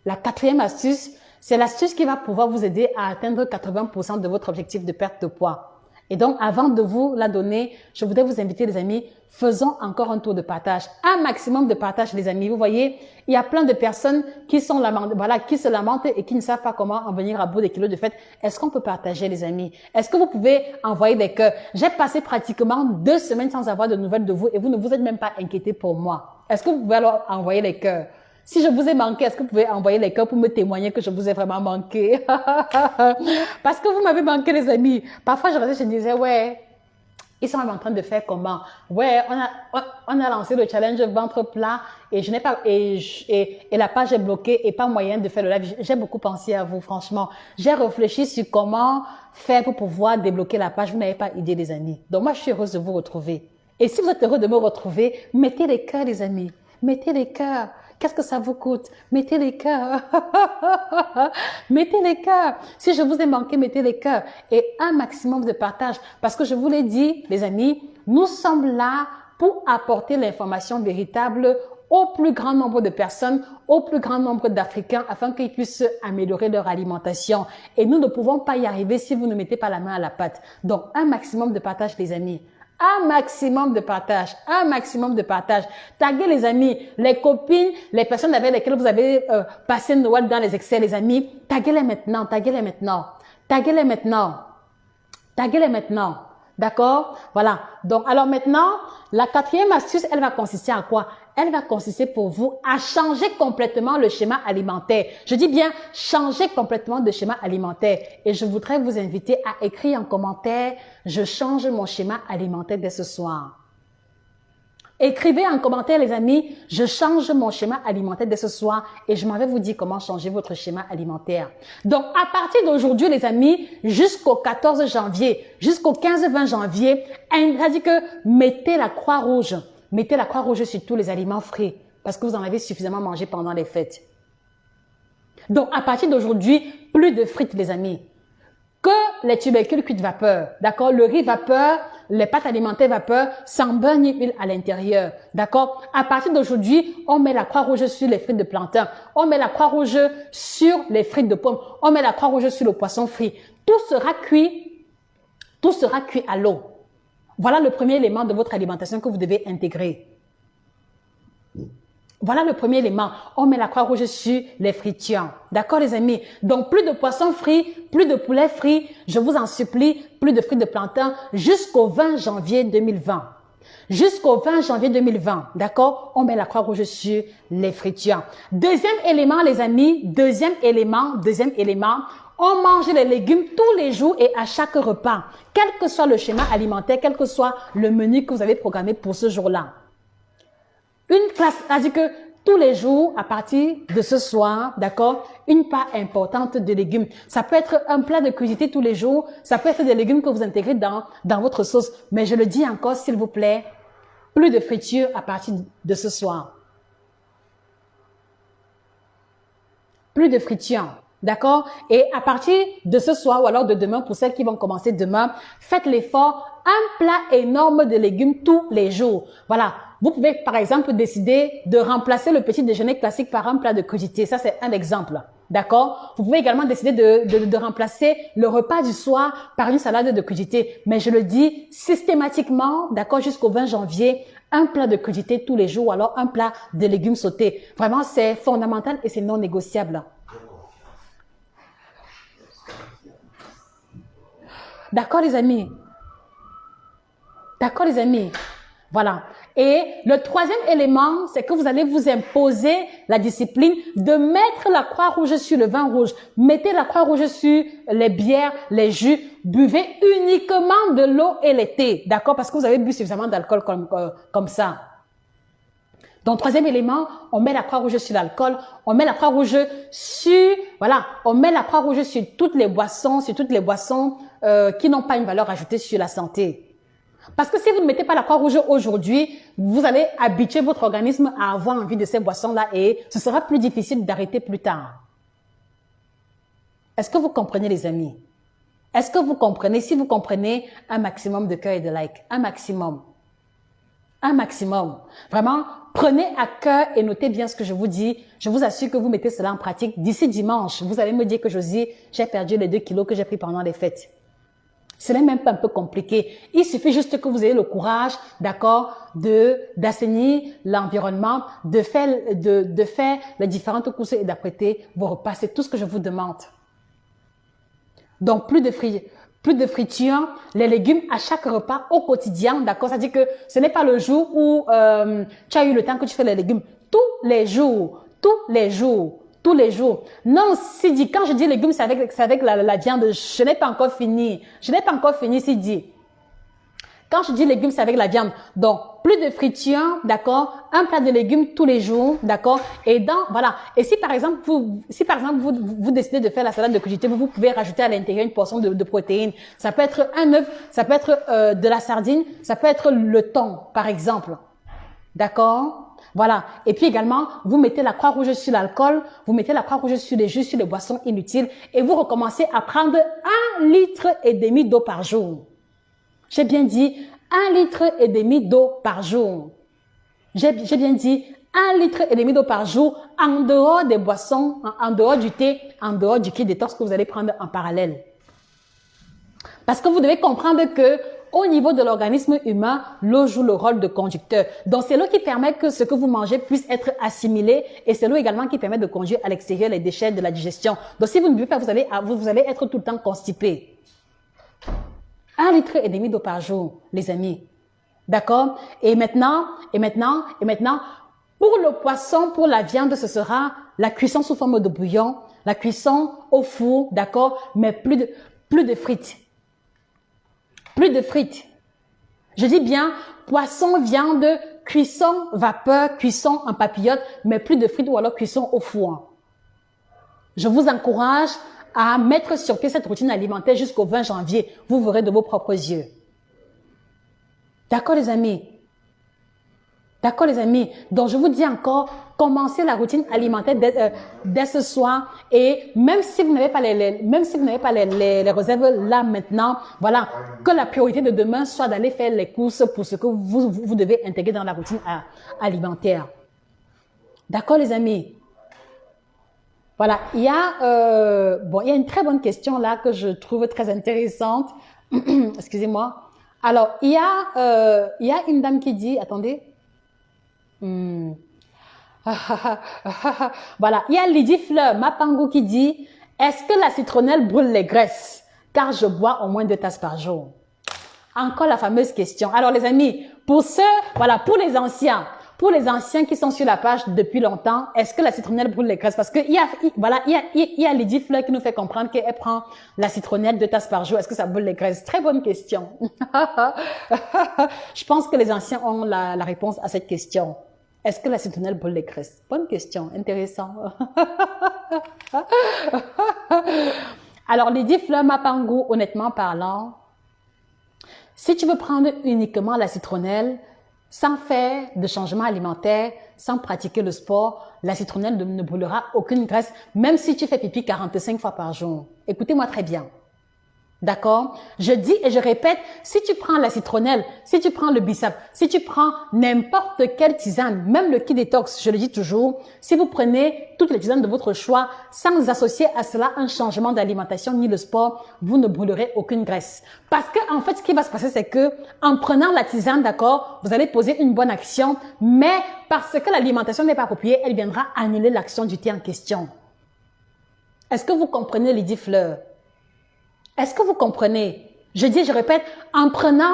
la 4e astuce, c'est l'astuce qui va pouvoir vous aider à atteindre 80% de votre objectif de perte de poids. Et donc, avant de vous la donner, je voudrais vous inviter, les amis, faisons encore un tour de partage. Un maximum de partage, les amis. Vous voyez, il y a plein de personnes qui se lamentent et qui ne savent pas comment en venir à bout des kilos de fête. Est-ce qu'on peut partager, les amis? Est-ce que vous pouvez envoyer des cœurs? J'ai passé pratiquement 2 semaines sans avoir de nouvelles de vous et vous ne vous êtes même pas inquiétés pour moi. Est-ce que vous pouvez alors envoyer les cœurs? Si je vous ai manqué, est-ce que vous pouvez envoyer les cœurs pour me témoigner que je vous ai vraiment manqué? Parce que vous m'avez manqué, les amis. Parfois, je me disais, ouais, ils sont en train de faire comment? Ouais, on a lancé le challenge ventre plat et je n'ai pas, et la page est bloquée et pas moyen de faire le live. J'ai beaucoup pensé à vous, franchement. J'ai réfléchi sur comment faire pour pouvoir débloquer la page. Vous n'avez pas idée, les amis. Donc, moi, je suis heureuse de vous retrouver. Et si vous êtes heureux de me retrouver, mettez les cœurs, les amis. Mettez les cœurs. Qu'est-ce que ça vous coûte? Mettez les cœurs. Mettez les cœurs. Si je vous ai manqué, mettez les cœurs. Et un maximum de partage. Parce que je vous l'ai dit, les amis, nous sommes là pour apporter l'information véritable au plus grand nombre de personnes, au plus grand nombre d'Africains, afin qu'ils puissent améliorer leur alimentation. Et nous ne pouvons pas y arriver si vous ne mettez pas la main à la pâte. Donc, un maximum de partage, les amis. Un maximum de partage, un maximum de partage. Taguez les amis, les copines, les personnes avec lesquelles vous avez passé Noël dans les excès, les amis. Taguez-les maintenant, taguez-les maintenant, taguez-les maintenant, taguez-les maintenant. D'accord? Voilà. Donc, alors maintenant, la 4e astuce, elle va consister à quoi? Elle va consister pour vous à changer complètement le schéma alimentaire. Je dis bien changer complètement de schéma alimentaire. Et je voudrais vous inviter à écrire en commentaire « Je change mon schéma alimentaire dès ce soir ». Écrivez en commentaire, les amis, « Je change mon schéma alimentaire dès ce soir » et je m'en vais vous dire comment changer votre schéma alimentaire. Donc, à partir d'aujourd'hui, les amis, jusqu'au 14 janvier, jusqu'au 15-20 janvier, c'est-à-dire que mettez la croix rouge. Mettez la croix rouge sur tous les aliments frais parce que vous en avez suffisamment mangé pendant les fêtes. Donc, à partir d'aujourd'hui, plus de frites, les amis. Que les tubercules cuits de vapeur, d'accord? Le riz vapeur, les pâtes alimentaires vapeur, sans beurre ni huile à l'intérieur, d'accord? À partir d'aujourd'hui, on met la croix rouge sur les frites de plantain. On met la croix rouge sur les frites de pommes. On met la croix rouge sur le poisson frit. Tout sera cuit à l'eau. Voilà le premier élément de votre alimentation que vous devez intégrer. Voilà le premier élément. On met la croix rouge sur les fritures. D'accord, les amis? Donc, plus de poissons frits, plus de poulet frit. Je vous en supplie, plus de fruits de plantain jusqu'au 20 janvier 2020. Jusqu'au 20 janvier 2020. D'accord? On met la croix rouge sur les fritures. Deuxième élément, les amis. Deuxième élément. On mange les légumes tous les jours et à chaque repas. Quel que soit le schéma alimentaire, quel que soit le menu que vous avez programmé pour ce jour-là. Une classe, c'est-à-dire que tous les jours, à partir de ce soir, d'accord, une part importante de légumes. Ça peut être un plat de crudité tous les jours, ça peut être des légumes que vous intégrez dans votre sauce. Mais je le dis encore, s'il vous plaît, plus de friture à partir de ce soir. Plus de friture, d'accord? Et à partir de ce soir ou alors de demain, pour celles qui vont commencer demain, faites l'effort, un plat énorme de légumes tous les jours. Voilà. Vous pouvez, par exemple, décider de remplacer le petit déjeuner classique par un plat de crudité. Ça, c'est un exemple. D'accord? Vous pouvez également décider de remplacer le repas du soir par une salade de crudité. Mais je le dis systématiquement, d'accord, jusqu'au 20 janvier, un plat de crudité tous les jours ou alors un plat de légumes sautés. Vraiment, c'est fondamental et c'est non négociable. D'accord, les amis? D'accord, les amis? Voilà. Et le troisième élément, c'est que vous allez vous imposer la discipline de mettre la croix rouge sur le vin rouge. Mettez la croix rouge sur les bières, les jus. Buvez uniquement de l'eau et le thé. D'accord? Parce que vous avez bu suffisamment d'alcool comme ça. Donc, troisième élément, on met la croix rouge sur l'alcool. On met la croix rouge sur, voilà, on met la croix rouge sur toutes les boissons, qui n'ont pas une valeur ajoutée sur la santé. Parce que si vous ne mettez pas la croix rouge aujourd'hui, vous allez habituer votre organisme à avoir envie de ces boissons-là et ce sera plus difficile d'arrêter plus tard. Est-ce que vous comprenez, les amis? Est-ce que vous comprenez? Si vous comprenez, un maximum de cœur et de like. Un maximum. Un maximum. Vraiment, prenez à cœur et notez bien ce que je vous dis. Je vous assure que vous mettez cela en pratique. D'ici dimanche, vous allez me dire que Josie, j'ai perdu les 2 kilos que j'ai pris pendant les fêtes. Ce n'est même pas un peu compliqué. Il suffit juste que vous ayez le courage, d'accord, d'assainir l'environnement, de faire les différentes courses et d'apprêter vos repas. C'est tout ce que je vous demande. Donc, plus de friture, les légumes à chaque repas au quotidien, d'accord? C'est-à-dire que ce n'est pas le jour où tu as eu le temps que tu fais les légumes. Tous les jours, tous les jours. Tous les jours. Non, Sidi, quand je dis légumes, c'est avec la viande. Je n'ai pas encore fini. Je n'ai pas encore fini, Sidi. Quand je dis légumes, c'est avec la viande. Donc, plus de friture, d'accord? Un plat de légumes tous les jours, d'accord? Et voilà. Et si par exemple, vous décidez de faire la salade de crudité, vous pouvez rajouter à l'intérieur une portion de protéines. Ça peut être un œuf, ça peut être de la sardine, ça peut être le thon, par exemple. D'accord? Voilà. Et puis également, vous mettez la croix rouge sur l'alcool, vous mettez la croix rouge sur les jus, sur les boissons inutiles et vous recommencez à prendre 1,5 litre d'eau par jour. J'ai bien dit 1,5 litre d'eau par jour. J'ai bien dit 1,5 litre d'eau par jour en dehors des boissons, en dehors du thé, en dehors du kit détox que vous allez prendre en parallèle. Parce que vous devez comprendre que au niveau de l'organisme humain, l'eau joue le rôle de conducteur. Donc, c'est l'eau qui permet que ce que vous mangez puisse être assimilé et c'est l'eau également qui permet de conduire à l'extérieur les déchets de la digestion. Donc, si vous ne buvez pas, vous allez être tout le temps constipé. 1,5 litre d'eau par jour, les amis. D'accord? Et maintenant, pour le poisson, pour la viande, ce sera la cuisson sous forme de bouillon, la cuisson au four, d'accord? Mais plus de frites. Plus de frites. Je dis bien poisson, viande, cuisson, vapeur, cuisson en papillote, mais plus de frites ou alors cuisson au four. Je vous encourage à mettre sur pied cette routine alimentaire jusqu'au 20 janvier. Vous verrez de vos propres yeux. D'accord, les amis? D'accord, les amis? Donc, je vous dis encore, commencez la routine alimentaire dès ce soir. Et même si vous n'avez pas les réserves là maintenant, voilà, que la priorité de demain soit d'aller faire les courses pour ce que vous devez intégrer dans la routine alimentaire. D'accord, les amis? Voilà, il y a une très bonne question là que je trouve très intéressante. Excusez-moi. Alors, il y a une dame qui dit, attendez. Voilà, il y a Lydie Fleur Mapango qui dit « Est-ce que la citronnelle brûle les graisses? Car je bois au moins 2 tasses par jour. » Encore la fameuse question. Alors les amis, pour les anciens qui sont sur la page depuis longtemps, est-ce que la citronnelle brûle les graisses? Parce que il y a Lydie Fleur qui nous fait comprendre qu'elle prend la citronnelle 2 tasses par jour. Est-ce que ça brûle les graisses? Très bonne question. Je pense que les anciens ont la réponse à cette question. Est-ce que la citronnelle brûle les graisses? Bonne question, intéressant. Alors, Lydie Fleur Mapango, honnêtement parlant, si tu veux prendre uniquement la citronnelle, sans faire de changement alimentaire, sans pratiquer le sport, la citronnelle ne brûlera aucune graisse, même si tu fais pipi 45 fois par jour. Écoutez-moi très bien. D'accord? Je dis et je répète, si tu prends la citronnelle, si tu prends le bissap, si tu prends n'importe quelle tisane, même le Ki Détox, je le dis toujours, si vous prenez toutes les tisanes de votre choix, sans associer à cela un changement d'alimentation ni le sport, vous ne brûlerez aucune graisse. Parce que, en fait, ce qui va se passer, c'est que, en prenant la tisane, d'accord, vous allez poser une bonne action, mais parce que l'alimentation n'est pas appropriée, elle viendra annuler l'action du thé en question. Est-ce que vous comprenez, Lydie Fleur? Est-ce que vous comprenez? Je dis, je répète, en prenant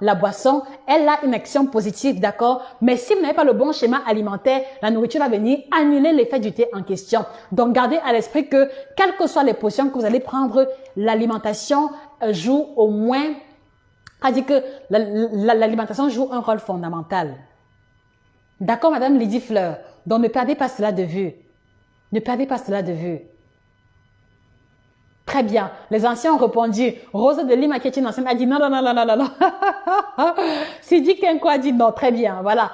la boisson, elle a une action positive, d'accord? Mais si vous n'avez pas le bon schéma alimentaire, la nourriture va venir annuler l'effet du thé en question. Donc, gardez à l'esprit que, quelles que soient les potions que vous allez prendre, l'alimentation joue au moins, dit que l'alimentation joue un rôle fondamental. D'accord, Madame Lydie Fleur? Donc, ne perdez pas cela de vue. Ne perdez pas cela de vue. Très bien. Les anciens ont répondu. Rose de Lima, qui est une ancienne, a dit non, non, non, non, non, non, non. Sidi Kenko a dit non. Très bien. Voilà.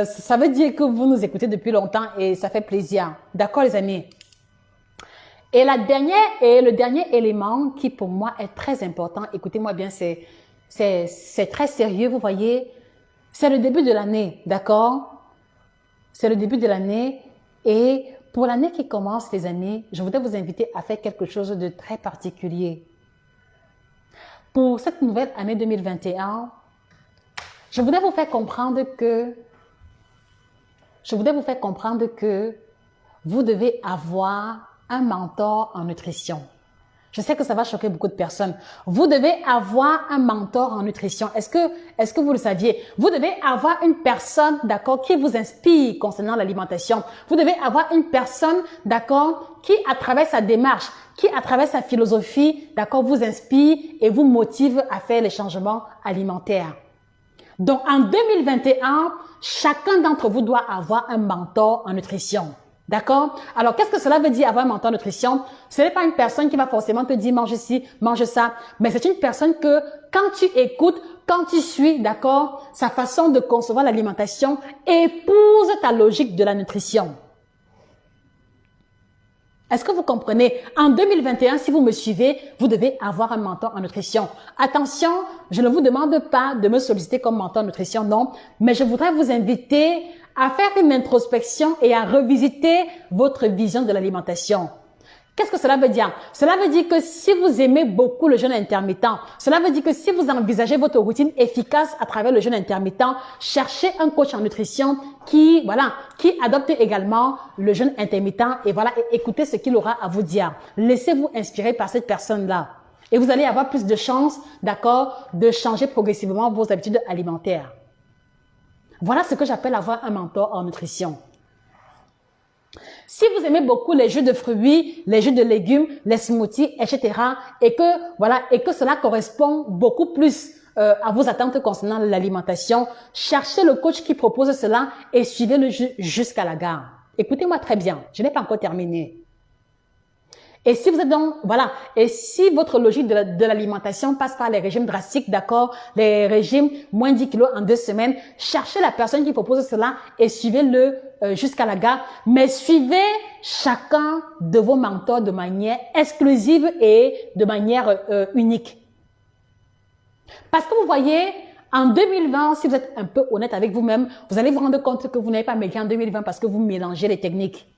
Ça veut dire que vous nous écoutez depuis longtemps et ça fait plaisir. D'accord, les amis? Et le dernier élément qui pour moi est très important, écoutez-moi bien, c'est très sérieux, vous voyez. C'est le début de l'année, d'accord? C'est le début de l'année et pour l'année qui commence, les amis, je voudrais vous inviter à faire quelque chose de très particulier. Pour cette nouvelle année 2021, je voudrais vous faire comprendre que vous devez avoir un mentor en nutrition. Je sais que ça va choquer beaucoup de personnes. Vous devez avoir un mentor en nutrition. Est-ce que vous le saviez? Vous devez avoir une personne, d'accord, qui vous inspire concernant l'alimentation. Vous devez avoir une personne, d'accord, qui à travers sa démarche, qui à travers sa philosophie, d'accord, vous inspire et vous motive à faire les changements alimentaires. Donc, en 2021, chacun d'entre vous doit avoir un mentor en nutrition. D'accord? Alors, qu'est-ce que cela veut dire avoir un mentor en nutrition? Ce n'est pas une personne qui va forcément te dire mange ci, mange ça, mais c'est une personne que quand tu écoutes, quand tu suis, d'accord, sa façon de concevoir l'alimentation épouse ta logique de la nutrition. Est-ce que vous comprenez? En 2021, si vous me suivez, vous devez avoir un mentor en nutrition. Attention, je ne vous demande pas de me solliciter comme mentor en nutrition, non, mais je voudrais vous inviter à faire une introspection et à revisiter votre vision de l'alimentation. Qu'est-ce que cela veut dire? Cela veut dire que si vous aimez beaucoup le jeûne intermittent, cela veut dire que si vous envisagez votre routine efficace à travers le jeûne intermittent, cherchez un coach en nutrition qui adopte également le jeûne intermittent et écoutez ce qu'il aura à vous dire. Laissez-vous inspirer par cette personne-là. Et vous allez avoir plus de chances, d'accord, de changer progressivement vos habitudes alimentaires. Voilà ce que j'appelle avoir un mentor en nutrition. Si vous aimez beaucoup les jus de fruits, les jus de légumes, les smoothies, etc., et que cela correspond beaucoup plus à vos attentes concernant l'alimentation, cherchez le coach qui propose cela et suivez-le jusqu'à la gare. Écoutez-moi très bien, je n'ai pas encore terminé. Et si vous êtes et si votre logique de l'alimentation passe par les régimes drastiques, d'accord, les régimes moins 10 kilos en 2 semaines, cherchez la personne qui propose cela et suivez-le jusqu'à la gare. Mais suivez chacun de vos mentors de manière exclusive et de manière unique. Parce que vous voyez, en 2020, si vous êtes un peu honnête avec vous-même, vous allez vous rendre compte que vous n'avez pas maigri en 2020 parce que vous mélangez les techniques.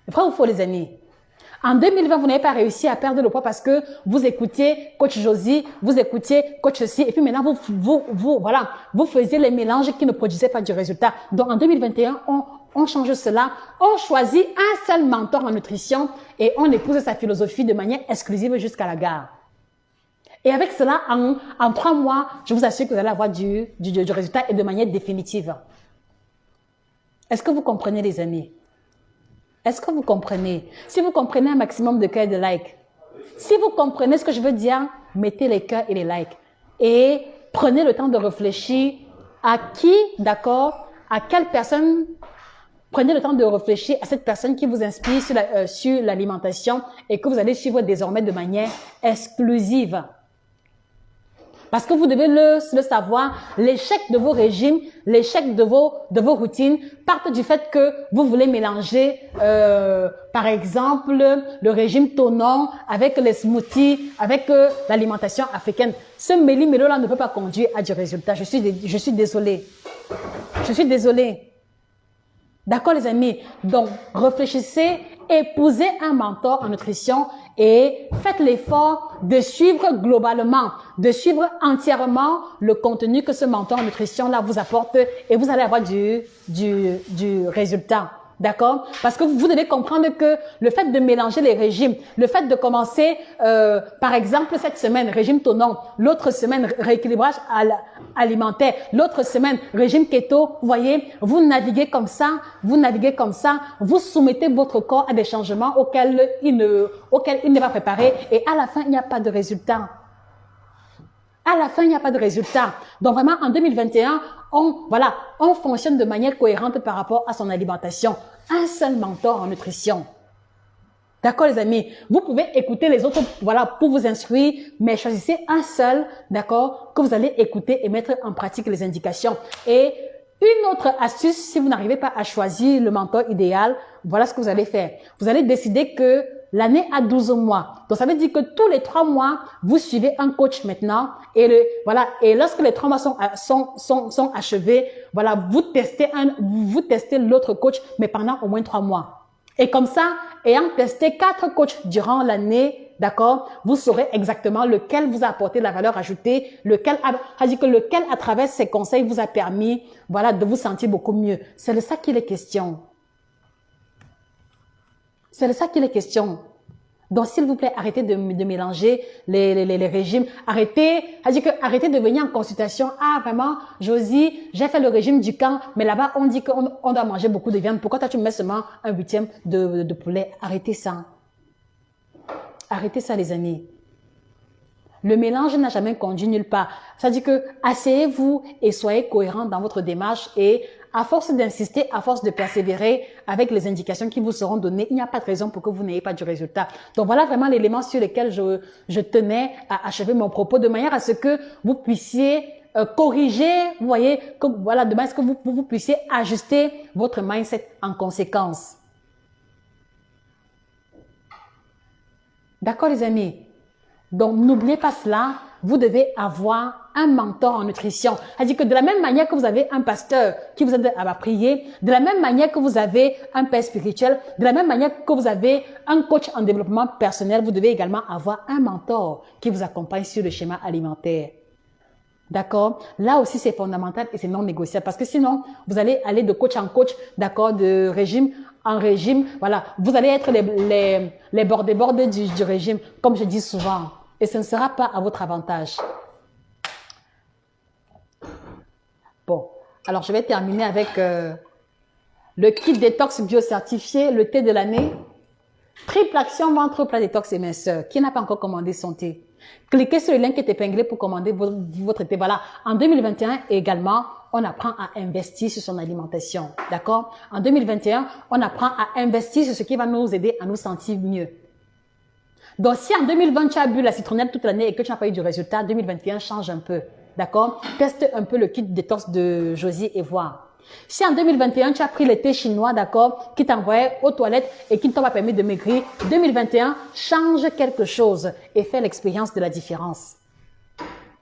Vrai ou faux, les amis? En 2020, vous n'avez pas réussi à perdre le poids parce que vous écoutiez coach Josie, vous écoutiez coach ceci, et puis maintenant vous faisiez les mélanges qui ne produisaient pas du résultat. Donc en 2021, on change cela, on choisit un seul mentor en nutrition et on épouse sa philosophie de manière exclusive jusqu'à la gare. Et avec cela, en 3 mois, je vous assure que vous allez avoir du résultat et de manière définitive. Est-ce que vous comprenez, les amis? Est-ce que vous comprenez? Si vous comprenez un maximum de cœurs et de likes, si vous comprenez ce que je veux dire, mettez les cœurs et les likes. Et prenez le temps de réfléchir à qui, d'accord, à quelle personne, prenez le temps de réfléchir à cette personne qui vous inspire sur l'alimentation et que vous allez suivre désormais de manière exclusive. Parce que vous devez le savoir, l'échec de vos régimes, l'échec de vos routines partent du fait que vous voulez mélanger, par exemple, le régime tonant avec les smoothies, avec l'alimentation africaine. Ce méli-mélo-là ne peut pas conduire à du résultat. Je suis désolée. Je suis désolée. D'accord, les amis? Donc, réfléchissez, épousez un mentor en nutrition et faites l'effort de suivre globalement, de suivre entièrement le contenu que ce mentor en nutrition-là vous apporte et vous allez avoir du résultat. D'accord? Parce que vous devez comprendre que le fait de mélanger les régimes, le fait de commencer, par exemple, cette semaine, régime tonant, l'autre semaine, rééquilibrage alimentaire, l'autre semaine, régime keto, vous voyez, vous naviguez comme ça, vous soumettez votre corps à des changements auxquels il n'est pas préparé et à la fin, il n'y a pas de résultat. À la fin, il n'y a pas de résultat. Donc vraiment, en 2021, on fonctionne de manière cohérente par rapport à son alimentation. Un seul mentor en nutrition. D'accord, les amis? Vous pouvez écouter les autres, voilà, pour vous instruire, mais choisissez un seul, d'accord, que vous allez écouter et mettre en pratique les indications. Et une autre astuce, si vous n'arrivez pas à choisir le mentor idéal, voilà ce que vous allez faire. Vous allez décider que l'année a 12 mois. Donc, ça veut dire que tous les 3 mois, vous suivez un coach maintenant. Et et lorsque les 3 mois sont achevés, voilà, vous testez l'autre coach, mais pendant au moins 3 mois. Et comme ça, ayant testé 4 coachs durant l'année, d'accord, vous saurez exactement lequel vous a apporté la valeur ajoutée, lequel à travers ses conseils vous a permis, voilà, de vous sentir beaucoup mieux. C'est de ça qu'il est question. C'est de ça qu'il est question. Donc, s'il vous plaît, arrêtez de mélanger les régimes. Arrêtez de venir en consultation. Ah, vraiment, Josie, j'ai fait le régime du camp, mais là-bas, on dit qu'on doit manger beaucoup de viande. Pourquoi toi, tu me mets seulement un 8e de poulet? Arrêtez ça. Arrêtez ça, les amis. Le mélange n'a jamais conduit nulle part. C'est-à-dire que asseyez-vous et soyez cohérents dans votre démarche et à force d'insister, à force de persévérer avec les indications qui vous seront données, il n'y a pas de raison pour que vous n'ayez pas du résultat. Donc voilà vraiment l'élément sur lequel je tenais à achever mon propos de manière à ce que vous puissiez corriger, vous voyez, que, voilà, de manière à ce que vous puissiez ajuster votre mindset en conséquence. D'accord, les amis? Donc, n'oubliez pas cela, vous devez avoir un mentor en nutrition. C'est-à-dire que de la même manière que vous avez un pasteur qui vous aide à prier, de la même manière que vous avez un père spirituel, de la même manière que vous avez un coach en développement personnel, vous devez également avoir un mentor qui vous accompagne sur le schéma alimentaire. D'accord? Là aussi, c'est fondamental et c'est non négociable parce que sinon, vous allez aller de coach en coach, d'accord, de régime en régime. Voilà, vous allez être les bordés du régime, comme je dis souvent. Et ce ne sera pas à votre avantage. Bon, alors je vais terminer avec le kit détox bio-certifié, le thé de l'année. Triple action ventre plat détox et minceur. Qui n'a pas encore commandé son thé? Cliquez sur le lien qui est épinglé pour commander votre thé. Voilà, en 2021 également, on apprend à investir sur son alimentation. D'accord? En 2021, on apprend à investir sur ce qui va nous aider à nous sentir mieux. Donc, si en 2020, tu as bu la citronnelle toute l'année et que tu n'as pas eu du résultat, 2021, change un peu. D'accord? Teste un peu le kit détox de Josie et voir. Si en 2021, tu as pris le thé chinois, d'accord, qui t'envoyait aux toilettes et qui ne t'a pas permis de maigrir, 2021, change quelque chose et fais l'expérience de la différence.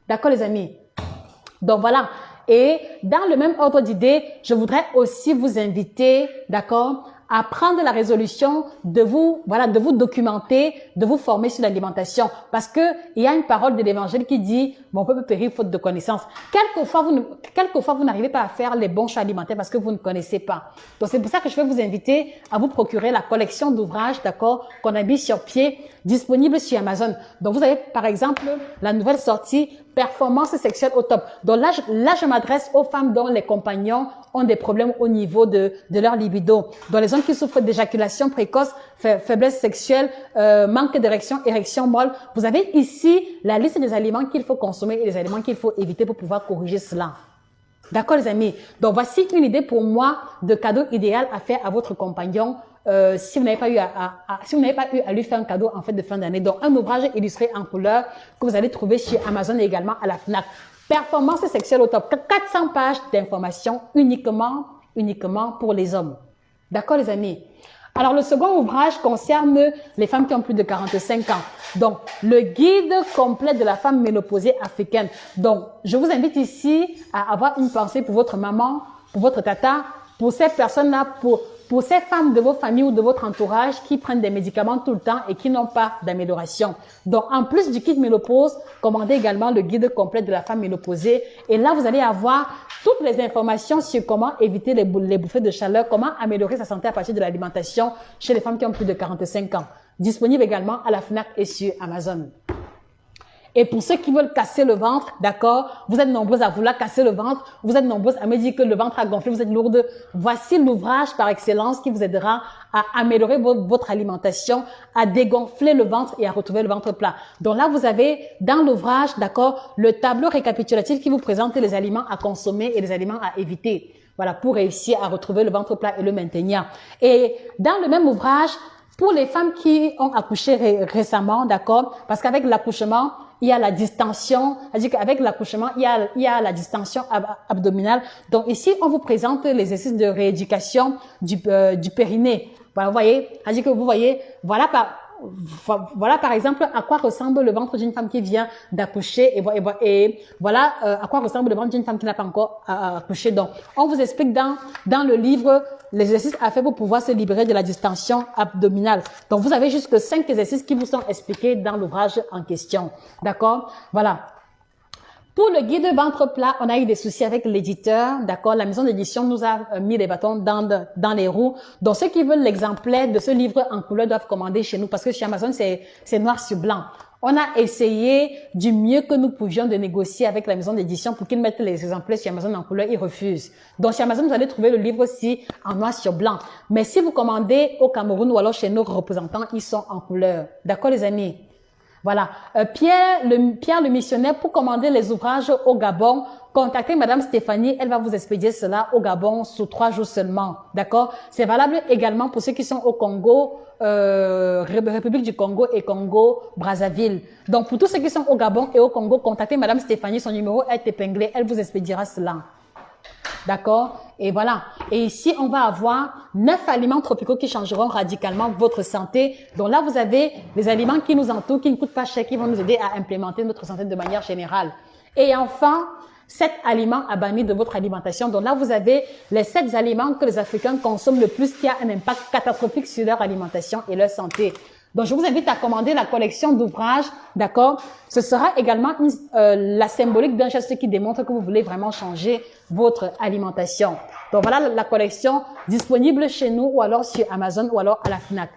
D'accord, les amis? Donc, voilà. Et dans le même ordre d'idée, je voudrais aussi vous inviter, d'accord, à prendre la résolution de vous documenter, de vous former sur l'alimentation. Parce que il y a une parole de l'évangile qui dit, mon peuple périt faute de connaissance. Quelquefois, vous n'arrivez pas à faire les bons choix alimentaires parce que vous ne connaissez pas. Donc, c'est pour ça que je vais vous inviter à vous procurer la collection d'ouvrages, d'accord, qu'on a mis sur pied, disponible sur Amazon. Donc, vous avez, par exemple, la nouvelle sortie performance sexuelle au top. Donc là, je m'adresse aux femmes dont les compagnons ont des problèmes au niveau de leur libido. Dans les hommes qui souffrent d'éjaculation précoce, faiblesse sexuelle, manque d'érection, érection molle. Vous avez ici la liste des aliments qu'il faut consommer et les aliments qu'il faut éviter pour pouvoir corriger cela. D'accord, les amis? Donc, voici une idée pour moi de cadeau idéal à faire à votre compagnon si vous n'avez pas eu à lui faire un cadeau en fait de fin d'année. Donc, un ouvrage illustré en couleur que vous allez trouver chez Amazon et également à la Fnac. Performance sexuelle au top. 400 pages d'informations uniquement pour les hommes. D'accord, les amis? Alors, le second ouvrage concerne les femmes qui ont plus de 45 ans. Donc, le guide complet de la femme ménopausée africaine. Donc, je vous invite ici à avoir une pensée pour votre maman, pour votre tata, pour ces personnes-là, pour ces femmes de vos familles ou de votre entourage qui prennent des médicaments tout le temps et qui n'ont pas d'amélioration. Donc, en plus du kit ménopause, commandez également le guide complet de la femme ménopausée. Et là, vous allez avoir toutes les informations sur comment éviter les bouffées de chaleur, comment améliorer sa santé à partir de l'alimentation chez les femmes qui ont plus de 45 ans. Disponible également à la Fnac et sur Amazon. Et pour ceux qui veulent casser le ventre, d'accord, vous êtes nombreuses à vouloir casser le ventre, vous êtes nombreuses à me dire que le ventre a gonflé, vous êtes lourde. Voici l'ouvrage par excellence qui vous aidera à améliorer votre alimentation, à dégonfler le ventre et à retrouver le ventre plat. Donc là, vous avez dans l'ouvrage, d'accord, le tableau récapitulatif qui vous présente les aliments à consommer et les aliments à éviter. Voilà, pour réussir à retrouver le ventre plat et le maintenir. Et dans le même ouvrage, pour les femmes qui ont accouché récemment, d'accord, parce qu'avec l'accouchement, il y a la distension, c'est-à-dire qu'avec l'accouchement, il y a la distension abdominale. Donc ici, on vous présente les exercices de rééducation du périnée. Voilà, vous voyez, c'est-à-dire que vous voyez, voilà par exemple à quoi ressemble le ventre d'une femme qui vient d'accoucher et voilà à quoi ressemble le ventre d'une femme qui n'a pas encore accouché. Donc, on vous explique dans le livre l'exercice à faire pour pouvoir se libérer de la distension abdominale. Donc, vous avez jusque 5 exercices qui vous sont expliqués dans l'ouvrage en question. D'accord? Voilà. Pour le guide ventre plat, on a eu des soucis avec l'éditeur, d'accord? La maison d'édition nous a mis les bâtons dans les roues. Donc, ceux qui veulent l'exemplaire de ce livre en couleur doivent commander chez nous parce que chez Amazon, c'est noir sur blanc. On a essayé du mieux que nous pouvions de négocier avec la maison d'édition pour qu'ils mettent les exemplaires chez Amazon en couleur. Ils refusent. Donc, chez Amazon, vous allez trouver le livre aussi en noir sur blanc. Mais si vous commandez au Cameroun ou alors chez nos représentants, ils sont en couleur. D'accord, les amis? Voilà. Pierre le missionnaire, pour commander les ouvrages au Gabon, contactez Madame Stéphanie, elle va vous expédier cela au Gabon sous 3 jours seulement. D'accord? C'est valable également pour ceux qui sont au Congo, République du Congo et Congo Brazzaville. Donc pour tous ceux qui sont au Gabon et au Congo, contactez Madame Stéphanie, son numéro est épinglé, elle vous expédiera cela. D'accord? Et voilà. Et ici, on va avoir 9 aliments tropicaux qui changeront radicalement votre santé. Donc là, vous avez les aliments qui nous entourent, qui ne coûtent pas cher, qui vont nous aider à implémenter notre santé de manière générale. Et enfin, 7 aliments à bannir de votre alimentation. Donc là, vous avez les 7 aliments que les Africains consomment le plus, qui a un impact catastrophique sur leur alimentation et leur santé. Donc, je vous invite à commander la collection d'ouvrages, d'accord? Ce sera également la symbolique d'un geste qui démontre que vous voulez vraiment changer votre alimentation. Donc, voilà la collection disponible chez nous ou alors sur Amazon ou alors à la Fnac.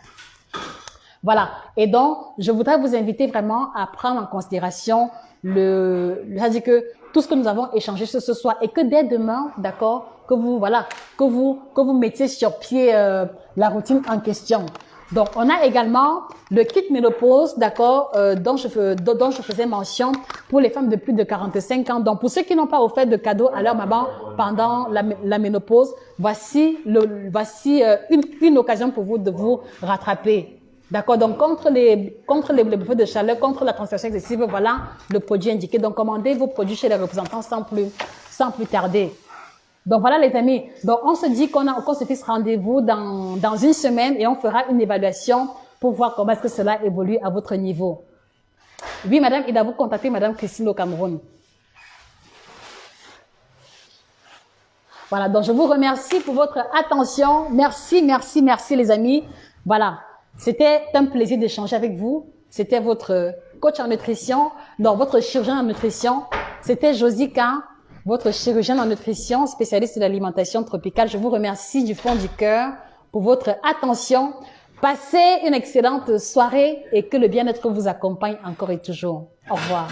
Voilà. Et donc, je voudrais vous inviter vraiment à prendre en considération c'est-à-dire que tout ce que nous avons échangé ce soir et que dès demain, d'accord, que vous mettiez sur pied la routine en question. Donc, on a également le kit ménopause, d'accord, dont je faisais mention pour les femmes de plus de 45 ans. Donc, pour ceux qui n'ont pas offert de cadeau à leur maman pendant la ménopause, voici une occasion pour vous de vous rattraper. D'accord, donc contre les bouffées de chaleur, contre la transpiration excessive, voilà le produit indiqué. Donc, commandez vos produits chez les représentants sans plus tarder. Donc voilà les amis, donc on se dit qu'on se fixe rendez-vous dans une semaine et on fera une évaluation pour voir comment est-ce que cela évolue à votre niveau. Oui madame, il va vous contacter madame Christine au Cameroun. Voilà, donc je vous remercie pour votre attention. Merci les amis. Voilà, c'était un plaisir d'échanger avec vous. C'était votre coach en nutrition, donc votre chirurgien en nutrition. C'était Josica, votre chirurgienne en nutrition, spécialiste de l'alimentation tropicale. Je vous remercie du fond du cœur pour votre attention. Passez une excellente soirée et que le bien-être vous accompagne encore et toujours. Au revoir.